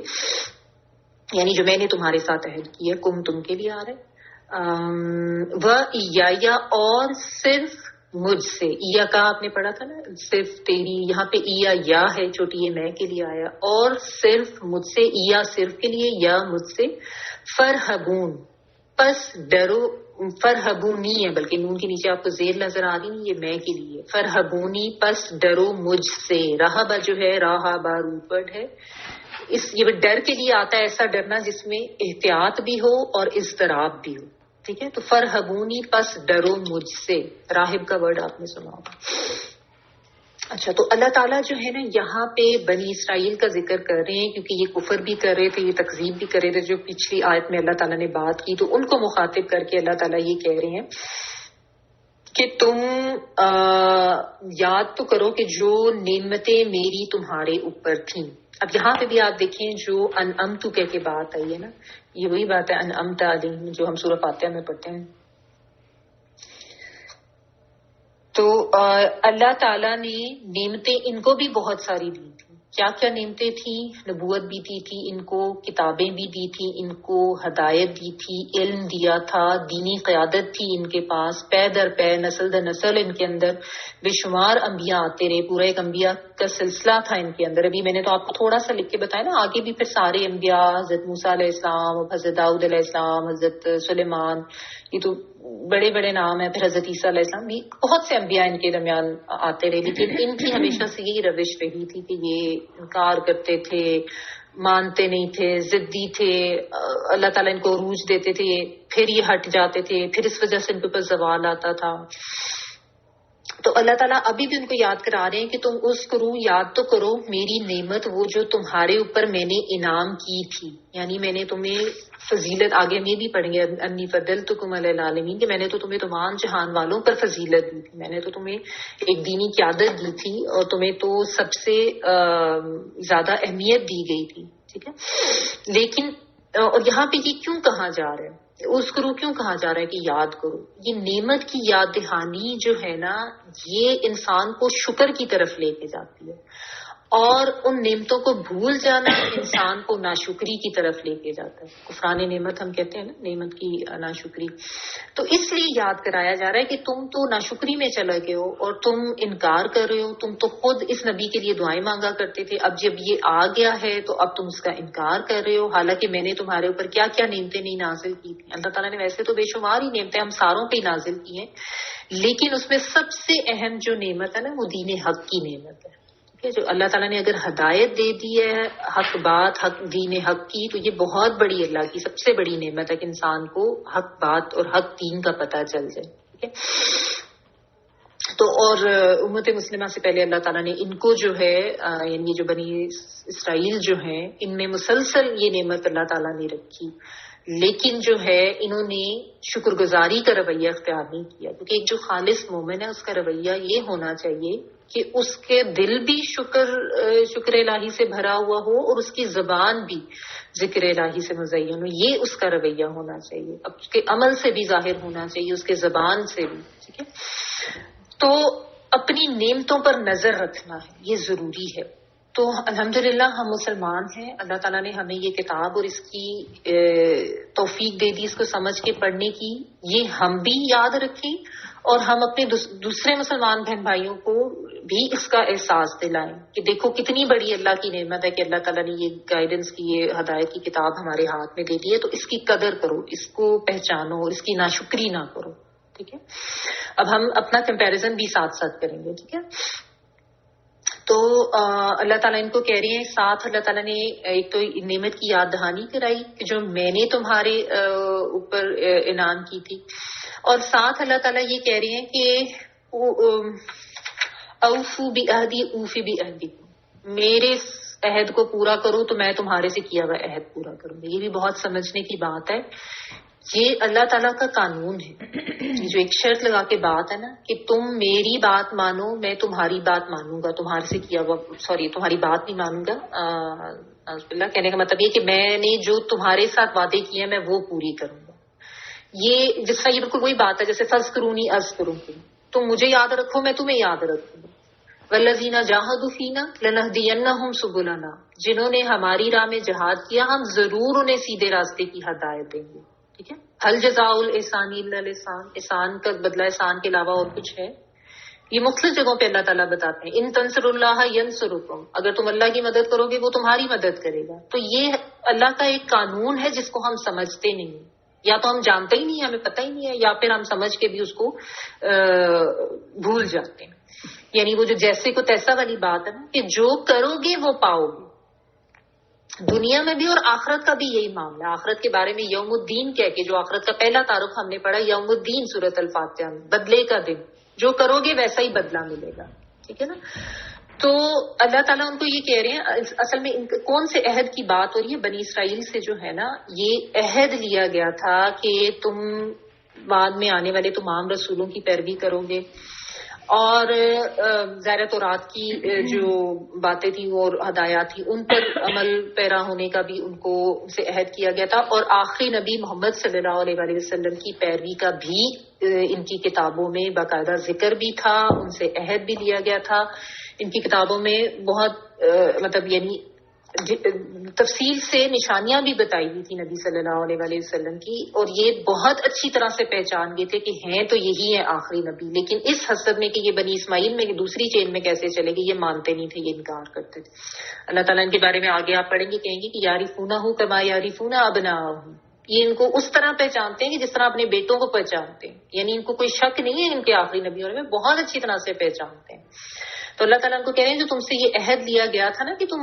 یعنی جو میں نے تمہارے ساتھ عہد کی ہے. کم تم کے لیے آ رہا ہے. وَإِيَّايَ اور صرف مجھ سے. ایا کا آپ نے پڑھا تھا نا، صرف تیری، یہاں پہ ایا یا ہے چھوٹی یہ میں کے لیے آیا، اور صرف مجھ سے، ایا صرف کے لیے، یا مجھ سے. فرحبون پس ڈرو، فرحبونی ہے بلکہ نون کے نیچے آپ کو زیر نظر آ رہی نہیں، یہ میں کے لیے. فرحبونی پس ڈرو مجھ سے. رہبا جو ہے راہبا روپڈ ہے، یہ ڈر کے لیے آتا ہے، ایسا ڈرنا جس میں احتیاط بھی ہو اور اضطراب بھی ہو. ٹھیک ہے، تو فرحبونی پس ڈرو مجھ سے. راہب کا ورڈ آپ نے سنا ہوگا. اچھا، تو اللہ تعالیٰ جو ہے نا یہاں پہ بنی اسرائیل کا ذکر کر رہے ہیں، کیونکہ یہ کفر بھی کر رہے تھے، یہ تکذیب بھی کر رہے تھے جو پچھلی آیت میں اللہ تعالیٰ نے بات کی. تو ان کو مخاطب کر کے اللہ تعالیٰ یہ کہہ رہے ہیں کہ تم یاد تو کرو کہ جو نعمتیں میری تمہارے اوپر تھیں. اب یہاں پہ بھی آپ دیکھیں جو انعمتو کہہ کے بات آئی ہے نا، یہ وہی بات ہے انعمت علیہم جو ہم سورہ فاتحہ میں پڑھتے ہیں. تو اللہ تعالیٰ نے نعمتیں ان کو بھی بہت ساری دی تھی، کیا کیا نعمتیں تھیں. نبوت بھی دی تھی ان کو، کتابیں بھی دی تھی ان کو، ہدایت دی تھی، علم دیا تھا، دینی قیادت تھی ان کے پاس، پے در پے نسل در نسل ان کے اندر بے شمار انبیاء آتے رہے، پورا ایک انبیاء کا سلسلہ تھا ان کے اندر. ابھی میں نے تو آپ کو تھوڑا سا لکھ کے بتایا نا، آگے بھی پھر سارے انبیاء، حضرت موسیٰ علیہ السلام، حضرت داؤد علیہ السلام، حضرت سلیمان، یہ تو بڑے بڑے نام ہیں. پھر حضرت عیسیٰ علیہ السلام بھی، بہت سے انبیاء ان کے درمیان آتے رہے، لیکن ان کی ہمیشہ سے یہی روش رہی تھی کہ یہ انکار کرتے تھے، مانتے نہیں تھے، ضدی تھے. اللہ تعالیٰ ان کو عروج دیتے تھے، پھر یہ ہٹ جاتے تھے، پھر اس وجہ سے ان کے اوپر زوال آتا تھا. تو اللہ تعالیٰ ابھی بھی ان کو یاد کرا رہے ہیں کہ تم اس کرو، یاد تو کرو میری نعمت، وہ جو تمہارے اوپر میں نے انعام کی تھی. یعنی میں نے تمہیں فضیلت، آگے ہم یہ بھی پڑھیں گے انی فضلتکم علی العالمین، کہ میں نے تو تمہیں تمام جہان والوں پر فضیلت دی تھی، میں نے تو تمہیں ایک دینی قیادت دی تھی، اور تمہیں تو سب سے زیادہ اہمیت دی گئی تھی. ٹھیک ہے، لیکن اور یہاں پہ یہ کیوں کہا جا رہا ہے، اس کرو کیوں کہا جا رہا ہے کہ یاد کرو؟ یہ نعمت کی یاد دہانی جو ہے نا، یہ انسان کو شکر کی طرف لے کے جاتی ہے، اور ان نعمتوں کو بھول جانا انسان کو ناشکری کی طرف لے کے جاتا ہے. کفران نعمت ہم کہتے ہیں نا، نعمت کی ناشکری. تو اس لیے یاد کرایا جا رہا ہے کہ تم تو ناشکری میں چلے گئے ہو اور تم انکار کر رہے ہو. تم تو خود اس نبی کے لیے دعائیں مانگا کرتے تھے، اب جب یہ آ گیا ہے تو اب تم اس کا انکار کر رہے ہو، حالانکہ میں نے تمہارے اوپر کیا کیا نعمتیں نہیں نازل کی تھی. اللہ تعالیٰ نے ویسے تو بے شمار ہی نعمتیں ہم ساروں پہ ہی نازل کی ہیں، لیکن اس میں سب سے اہم جو نعمت ہے نا، وہ دین حق کی نعمت ہے. جو اللہ تعالیٰ نے اگر ہدایت دے دی ہے، حق بات، حق دین حق کی، تو یہ بہت بڑی، اللہ کی سب سے بڑی نعمت ہے کہ انسان کو حق بات اور حق دین کا پتہ چل جائے. ٹھیک ہے، تو اور امت مسلمہ سے پہلے اللہ تعالیٰ نے ان کو جو ہے، یعنی جو بنی اسرائیل جو ہیں، ان میں مسلسل یہ نعمت اللہ تعالیٰ نے رکھی، لیکن جو ہے انہوں نے شکر گزاری کا رویہ اختیار نہیں کیا. کیونکہ ایک جو خالص مومن ہے، اس کا رویہ یہ ہونا چاہیے کہ اس کے دل بھی شکر الہی سے بھرا ہوا ہو، اور اس کی زبان بھی ذکر الہی سے مزین ہو. یہ اس کا رویہ ہونا چاہیے، اب اس کے عمل سے بھی ظاہر ہونا چاہیے، اس کے زبان سے بھی. ٹھیک ہے، تو اپنی نعمتوں پر نظر رکھنا ہے، یہ ضروری ہے. تو الحمدللہ ہم مسلمان ہیں، اللہ تعالیٰ نے ہمیں یہ کتاب اور اس کی توفیق دے دی، اس کو سمجھ کے پڑھنے کی. یہ ہم بھی یاد رکھیں اور ہم اپنے دوسرے مسلمان بہن بھائیوں کو بھی اس کا احساس دلائیں کہ دیکھو کتنی بڑی اللہ کی نعمت ہے کہ اللہ تعالیٰ نے یہ گائیڈنس کی، یہ ہدایت کی کتاب ہمارے ہاتھ میں دے دی ہے. تو اس کی قدر کرو، اس کو پہچانو، اس کی ناشکری نہ کرو. ٹھیک ہے، اب ہم اپنا کمپیریزن بھی ساتھ ساتھ کریں گے. ٹھیک ہے، تو اللہ تعالیٰ ان کو کہہ رہے ہیں، ساتھ اللہ تعالیٰ نے ایک تو نعمت کی یاد دہانی کرائی کہ جو میں نے تمہارے اوپر انعام کی تھی، اور ساتھ اللہ تعالیٰ یہ کہہ رہے ہیں کہ اوفو بعہدی اوفی بعہدی، میرے عہد کو پورا کرو تو میں تمہارے سے کیا ہوا عہد پورا کروں گا. یہ بھی بہت سمجھنے کی بات ہے، یہ اللہ تعالیٰ کا قانون ہے. جو ایک شرط لگا کے بات ہے نا کہ تم میری بات مانو، میں تمہاری بات مانوں گا، تمہارے سے کیا ہوا، تمہاری بات نہیں مانوں گا. اللہ کہنے کا مطلب یہ کہ میں نے جو تمہارے ساتھ وعدے کیے ہیں میں وہ پوری کروں گا. یہ جس طرح یہ بالکل وہی بات ہے جیسے فذکرونی اذکرکم، تم مجھے یاد رکھو میں تمہیں یاد رکھوں گا. والذین جاہدوا فینا لنہدینہم سبلنا، جنہوں نے ہماری راہ میں جہاد کیا ہم ضرور انہیں سیدھے راستے کی ہدایت دیں گے. ٹھیک ہے، حل جزاء الاحسان الا الاحسان، احسان کا بدلہ احسان کے علاوہ اور کچھ ہے؟ یہ مختلف جگہوں پہ اللہ تعالیٰ بتاتے ہیں، ان تنصر اللہ ینصرکم، اگر تم اللہ کی مدد کرو گے وہ تمہاری مدد کرے گا. تو یہ اللہ کا ایک قانون ہے جس کو ہم سمجھتے نہیں ہیں، یا تو ہم جانتے ہی نہیں ہیں، ہمیں پتہ ہی نہیں ہے، یا پھر ہم سمجھ کے بھی اس کو بھول جاتے ہیں. یعنی وہ جو جیسے کو تیسا والی بات ہے نا کہ جو کرو گے وہ پاؤ گے. دنیا میں بھی اور آخرت کا بھی یہی معاملہ ہے. آخرت کے بارے میں یوم الدین کہہ کے جو آخرت کا پہلا تعارف ہم نے پڑھا، یوم الدین سورۃ الفاتحہ میں، بدلے کا دن، جو کرو گے ویسا ہی بدلہ ملے گا. ٹھیک ہے نا، تو اللہ تعالیٰ ان کو یہ کہہ رہے ہیں، اصل میں کون سے عہد کی بات ہو رہی ہے؟ بنی اسرائیل سے جو ہے نا یہ عہد لیا گیا تھا کہ تم بعد میں آنے والے تمام رسولوں کی پیروی کرو گے، اور ظاہر تورات کی جو باتیں تھیں اور ہدایات تھی ان پر عمل پیرا ہونے کا بھی ان کو سے عہد کیا گیا تھا، اور آخری نبی محمد صلی اللہ علیہ وسلم کی پیروی کا بھی ان کی کتابوں میں باقاعدہ ذکر بھی تھا، ان سے عہد بھی لیا گیا تھا. ان کی کتابوں میں بہت مطلب یعنی تفصیل سے نشانیاں بھی بتائی ہوئی تھی نبی صلی اللہ علیہ وسلم کی، اور یہ بہت اچھی طرح سے پہچان گئے تھے کہ ہیں تو یہی ہے آخری نبی، لیکن اس حسب میں کہ یہ بنی اسماعیل میں دوسری چین میں کیسے چلے گی یہ مانتے نہیں تھے، یہ انکار کرتے تھے. اللہ تعالیٰ ان کے بارے میں آگے آپ پڑھیں گے کہیں گے کہ یعرفونہ کما یعرفون ابناءہم، یہ ان کو اس طرح پہچانتے ہیں کہ جس طرح اپنے بیٹوں کو پہچانتے ہیں، یعنی ان کو کوئی شک نہیں ہے ان کے آخری نبی ہونے میں، بہت اچھی طرح سے پہچانتے ہیں. تو اللہ تعالیٰ ان کو کہہ رہے ہیں جو تم سے یہ عہد لیا گیا تھا نا کہ تم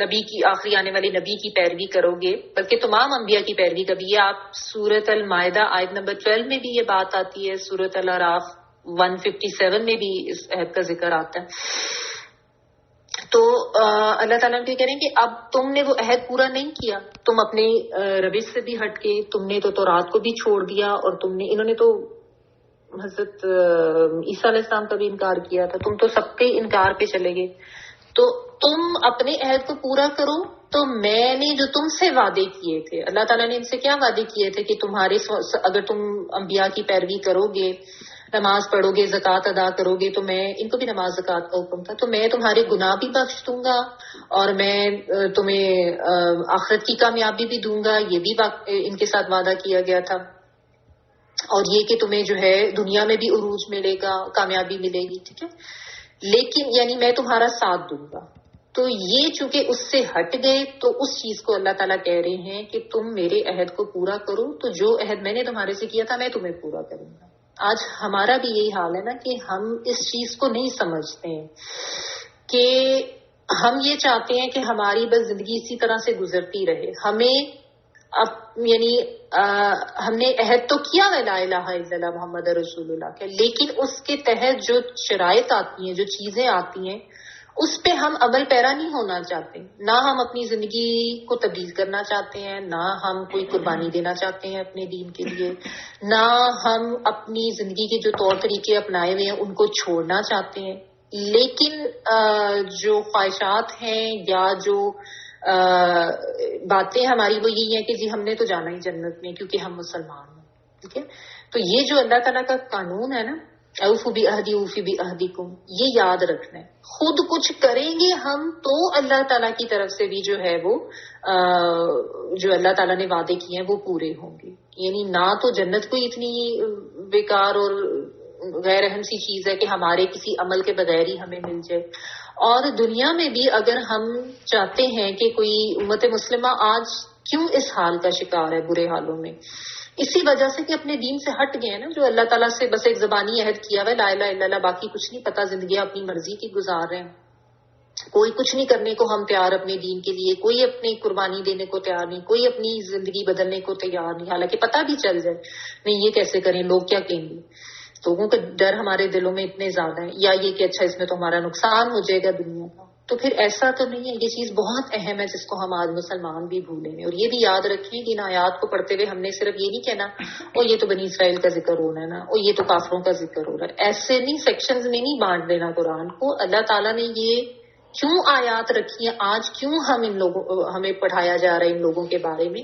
نبی کی آخری آنے والے نبی کی پیروی کرو گے، بلکہ تمام انبیاء کی پیروی کبھی، یہ آپ سورۃ المائدہ آیت نمبر 12 میں بھی یہ بات آتی ہے، سورۃ الاعراف 157 میں بھی اس عہد کا ذکر آتا ہے. تو اللہ تعالیٰ کہہ رہے ہیں کہ اب تم نے وہ عہد پورا نہیں کیا، تم اپنے روش سے بھی ہٹ کے، تم نے تو تورات کو بھی چھوڑ دیا، اور انہوں نے تو حضرت عیسیٰ علیہ السلام کا بھی انکار کیا تھا، تم تو سب کے انکار پہ چلے گئے. تو تم اپنے عہد کو پورا کرو. تو میں نے جو تم سے وعدے کیے تھے، اللہ تعالیٰ نے ان سے کیا وعدے کیے تھے کہ تمہارے اگر تم انبیاء کی پیروی کرو گے، نماز پڑھو گے، زکوٰۃ ادا کرو گے، تو میں ان کو بھی نماز زکوٰۃ کا حکم تھا، تو میں تمہارے گناہ بھی بخش دوں گا، اور میں تمہیں آخرت کی کامیابی بھی دوں گا، یہ بھی ان کے ساتھ وعدہ کیا گیا تھا. اور یہ کہ تمہیں جو ہے دنیا میں بھی عروج ملے گا، کامیابی ملے گی، ٹھیک ہے، لیکن یعنی میں تمہارا ساتھ دوں گا. تو یہ چونکہ اس سے ہٹ گئے، تو اس چیز کو اللہ تعالیٰ کہہ رہے ہیں کہ تم میرے عہد کو پورا کرو، تو جو عہد میں نے تمہارے سے کیا تھا میں تمہیں پورا کروں گا. آج ہمارا بھی یہی حال ہے نا کہ ہم اس چیز کو نہیں سمجھتے ہیں، کہ ہم یہ چاہتے ہیں کہ ہماری بس زندگی اسی طرح سے گزرتی رہے. ہمیں یعنی ہم نے عہد تو کیا ہے لا الہ الا اللہ محمد رسول اللہ کے، لیکن اس کے تحت جو شرائط آتی ہیں، جو چیزیں آتی ہیں، اس پہ ہم عمل پیرا نہیں ہونا چاہتے. نہ ہم اپنی زندگی کو تبدیل کرنا چاہتے ہیں، نہ ہم کوئی قربانی دینا چاہتے ہیں اپنے دین کے لیے، نہ ہم اپنی زندگی کے جو طور طریقے اپنائے ہوئے ہیں ان کو چھوڑنا چاہتے ہیں. لیکن جو خواہشات ہیں یا جو باتیں ہماری وہ یہی ہیں کہ جی ہم نے تو جانا ہی جنت میں کیونکہ ہم مسلمان ہیں، ٹھیک ہے. تو یہ جو اللہ تعالیٰ کا قانون ہے نا، اوفوا بعہدی اوفی بعہدکم، یہ یاد رکھنا ہے. خود کچھ کریں گے ہم تو اللہ تعالیٰ کی طرف سے بھی جو ہے وہ جو اللہ تعالیٰ نے وعدے کیے ہیں وہ پورے ہوں گے. یعنی نہ تو جنت کوئی اتنی بیکار اور غیر اہم سی چیز ہے کہ ہمارے کسی عمل کے بغیر ہی ہمیں مل جائے، اور دنیا میں بھی اگر ہم چاہتے ہیں کہ کوئی امت مسلمہ آج کیوں اس حال کا شکار ہے، برے حالوں میں، اسی وجہ سے کہ اپنے دین سے ہٹ گئے ہیں نا، جو اللہ تعالیٰ سے بس ایک زبانی عہد کیا ہوا ہے لا الہ الا اللہ، باقی کچھ نہیں پتا، زندگی اپنی مرضی کی گزار رہے ہیں، کوئی کچھ نہیں کرنے کو ہم تیار اپنے دین کے لیے، کوئی اپنی قربانی دینے کو تیار نہیں، کوئی اپنی زندگی بدلنے کو تیار نہیں، حالانکہ پتہ بھی چل جائے نہیں یہ کیسے کریں، لوگ کیا کہیں گے. لوگوں کا ڈر ہمارے دلوں میں اتنے زیادہ ہیں، یا یہ کہ اچھا اس میں تو ہمارا نقصان ہو جائے گا دنیا کا. تو پھر ایسا تو نہیں ہے. یہ چیز بہت اہم ہے جس کو ہم آج مسلمان بھی بھولیں گے. اور یہ بھی یاد رکھیں کہ ان آیات کو پڑھتے ہوئے ہم نے صرف یہ نہیں کہنا اور یہ تو بنی اسرائیل کا ذکر ہو رہا ہے نا، اور یہ تو کافروں کا ذکر ہو رہا ہے. ایسے نہیں سیکشنز میں نہیں بانٹ دینا قرآن کو. اللہ تعالیٰ نے یہ کیوں آیات رکھی ہیں، آج کیوں ہمیں پڑھایا جا رہا ہے ان لوگوں کے بارے میں،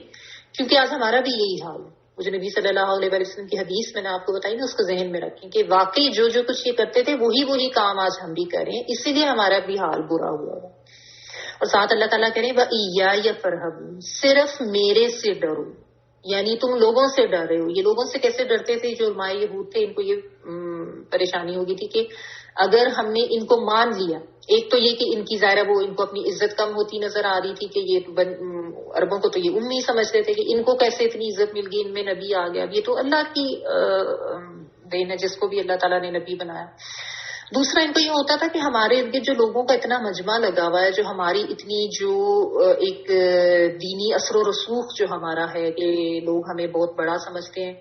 کیونکہ آج ہمارا بھی یہی حال ہے. مجھے نبی صلی اللہ علیہ وسلم کی حدیث میں نے آپ کو بتائی نا، اس کو ذہن میں رکھیں کہ واقعی جو کچھ یہ کرتے تھے وہی کام آج ہم بھی کریں، اسی لیے ہمارا بھی حال برا ہوا ہے. اور ساتھ اللہ تعالیٰ کہہ رہے ہیں وَإِيَّايَ فَارْهَبُونِ، صرف میرے سے ڈرو. یعنی تم لوگوں سے ڈر رہے ہو. یہ لوگوں سے کیسے ڈرتے تھے؟ جو علماء یہود تھے ان کو یہ پریشانی ہوگی تھی کہ اگر ہم نے ان کو مان لیا، ایک تو یہ کہ ان کی ظاہرہ وہ ان کو اپنی عزت کم ہوتی نظر آ رہی تھی کہ یہ عربوں کو تو یہ امی سمجھتے تھے کہ ان کو کیسے اتنی عزت مل گئی، ان میں نبی آ گیا. یہ تو اللہ کی دین ہے جس کو بھی اللہ تعالیٰ نے نبی بنایا. دوسرا ان کو یہ ہوتا تھا کہ ہمارے ارد گرد جو لوگوں کا اتنا مجمع لگا ہوا ہے، جو ہماری اتنی جو ایک دینی اثر و رسوخ جو ہمارا ہے کہ لوگ ہمیں بہت بڑا سمجھتے ہیں،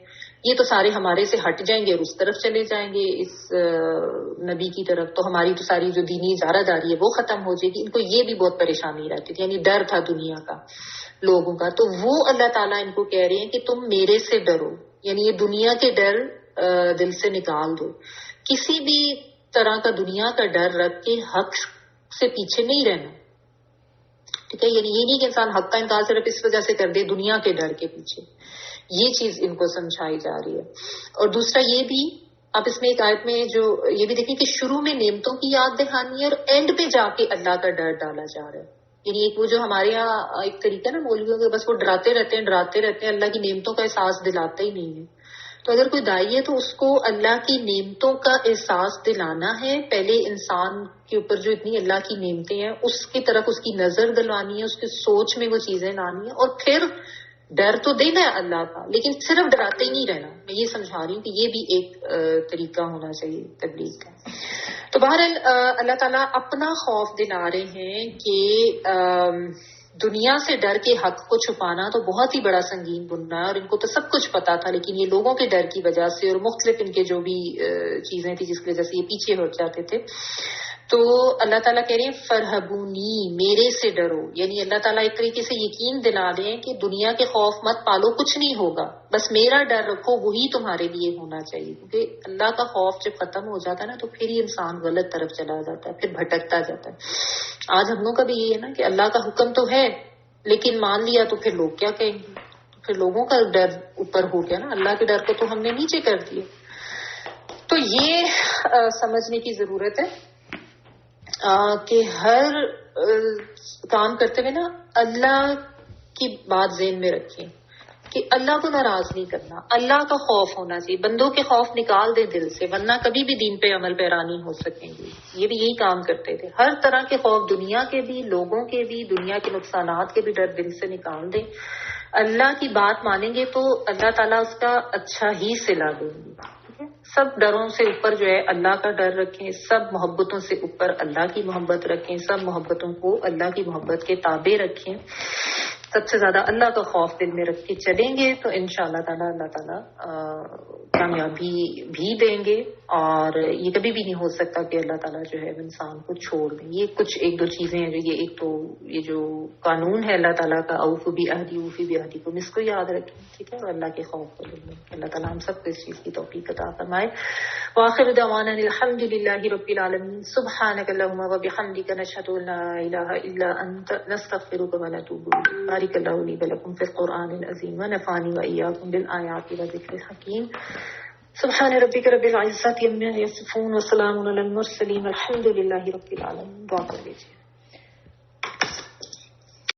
یہ تو سارے ہمارے سے ہٹ جائیں گے اور اس طرف چلے جائیں گے اس نبی کی طرف، تو ہماری تو ساری جو دینی اجارہ داری ہے وہ ختم ہو جائے گی. ان کو یہ بھی بہت پریشانی رہتی تھی، یعنی ڈر تھا دنیا کا لوگوں کا. تو وہ اللہ تعالیٰ ان کو کہہ رہے ہیں کہ تم میرے سے ڈرو، یعنی یہ دنیا کے ڈر دل سے نکال دو. کسی بھی طرح کا دنیا کا ڈر رکھ کے حق سے پیچھے نہیں رہنا، ٹھیک ہے. یعنی یہ نہیں کہ انسان حق کا انکار صرف اس وجہ سے کر دے دنیا کے ڈر کے پیچھے. یہ چیز ان کو سمجھائی جا رہی ہے. اور دوسرا یہ بھی آپ اس میں ایک آیت میں جو یہ بھی دیکھیں کہ شروع میں نعمتوں کی یاد دہانی ہے اور اینڈ پہ جا کے اللہ کا ڈر ڈالا جا رہا ہے. یعنی ایک وہ جو ہمارے یہاں ایک طریقہ نا مولویوں کا، بس وہ ڈراتے رہتے ہیں اللہ کی نعمتوں کا احساس دلاتے ہی نہیں ہے. تو اگر کوئی دائی ہے تو اس کو اللہ کی نعمتوں کا احساس دلانا ہے. پہلے انسان کے اوپر جو اتنی اللہ کی نعمتیں ہیں اس کی طرف اس کی نظر دلوانی ہے، اس کی سوچ میں وہ چیزیں لانی ہے، اور پھر ڈر تو دینا ہے اللہ کا، لیکن صرف ڈراتے ہی نہیں رہنا. میں یہ سمجھا رہی ہوں کہ یہ بھی ایک طریقہ ہونا چاہیے تبلیغ کا. تو بہرحال اللہ تعالیٰ اپنا خوف دلا رہے ہیں کہ دنیا سے ڈر کے حق کو چھپانا تو بہت ہی بڑا سنگین گناہ ہے، اور ان کو تو سب کچھ پتا تھا، لیکن یہ لوگوں کے ڈر کی وجہ سے اور مختلف ان کے جو بھی چیزیں تھیں جس کی وجہ سے یہ پیچھے ہٹ جاتے تھے. تو اللہ تعالیٰ کہہ رہے ہیں فرحبونی، میرے سے ڈرو. یعنی اللہ تعالیٰ ایک طریقے سے یقین دلا رہے ہیں کہ دنیا کے خوف مت پالو، کچھ نہیں ہوگا، بس میرا ڈر رکھو، وہی تمہارے لیے ہونا چاہیے. کیونکہ اللہ کا خوف جب ختم ہو جاتا ہے نا تو پھر ہی انسان غلط طرف چلا جاتا ہے، پھر بھٹکتا جاتا ہے. آج ہم لوگوں کا بھی یہ ہے نا کہ اللہ کا حکم تو ہے لیکن مان لیا تو پھر لوگ کیا کہیں گے، پھر لوگوں کا ڈر اوپر ہو گیا نا، اللہ کے ڈر کو تو ہم نے نیچے کر دیا. تو یہ سمجھنے کی ضرورت ہے کہ ہر کام کرتے ہوئے نا اللہ کی بات ذہن میں رکھیں کہ اللہ کو ناراض نہیں کرنا، اللہ کا خوف ہونا چاہیے. بندوں کے خوف نکال دیں دل سے، ورنہ کبھی بھی دین پہ عمل پیرا نہیں ہو سکیں گے. یہ بھی یہی کام کرتے تھے، ہر طرح کے خوف، دنیا کے بھی، لوگوں کے بھی، دنیا کے نقصانات کے بھی ڈر دل سے نکال دیں. اللہ کی بات مانیں گے تو اللہ تعالیٰ اس کا اچھا ہی صلہ دیں گے. سب ڈروں سے اوپر جو ہے اللہ کا ڈر رکھیں، سب محبتوں سے اوپر اللہ کی محبت رکھیں، سب محبتوں کو اللہ کی محبت کے تابع رکھیں. سب سے زیادہ اللہ کا خوف دل میں رکھ کے چلیں گے تو انشاءاللہ تعالیٰ اللہ تعالیٰ کامیابی بھی دیں گے. اور یہ کبھی بھی نہیں ہو سکتا کہ اللہ تعالیٰ جو ہے انسان کو چھوڑ دیں. یہ کچھ ایک دو چیزیں ہیں جو یہ ایک تو یہ جو قانون ہے اللہ تعالیٰ کا، اوفو بعہدی اوفی بعہدکم، اس کو یاد رکھیں، ٹھیک ہے، اور اللہ کے خوف کو دیں. اللہ تعالیٰ ہم سب کو اس چیز کی توفیق عطا فرمائے. وآخر دعوانا الحمد للہ رب العالمین. سبحانک اللہم وبحمدک، نشہد ان لا الہ الا انت، نستغفرک ونتوب الیک. بارک اللہ لی ولکم فی القرآن العظیم ونفعنی وإیاکم بالآیات والذکر الحکیم. سبحان ربک رب العزت عما یصفون وسلام علی المرسلین والحمد للہ رب العالمین. دعا کر لیجیے.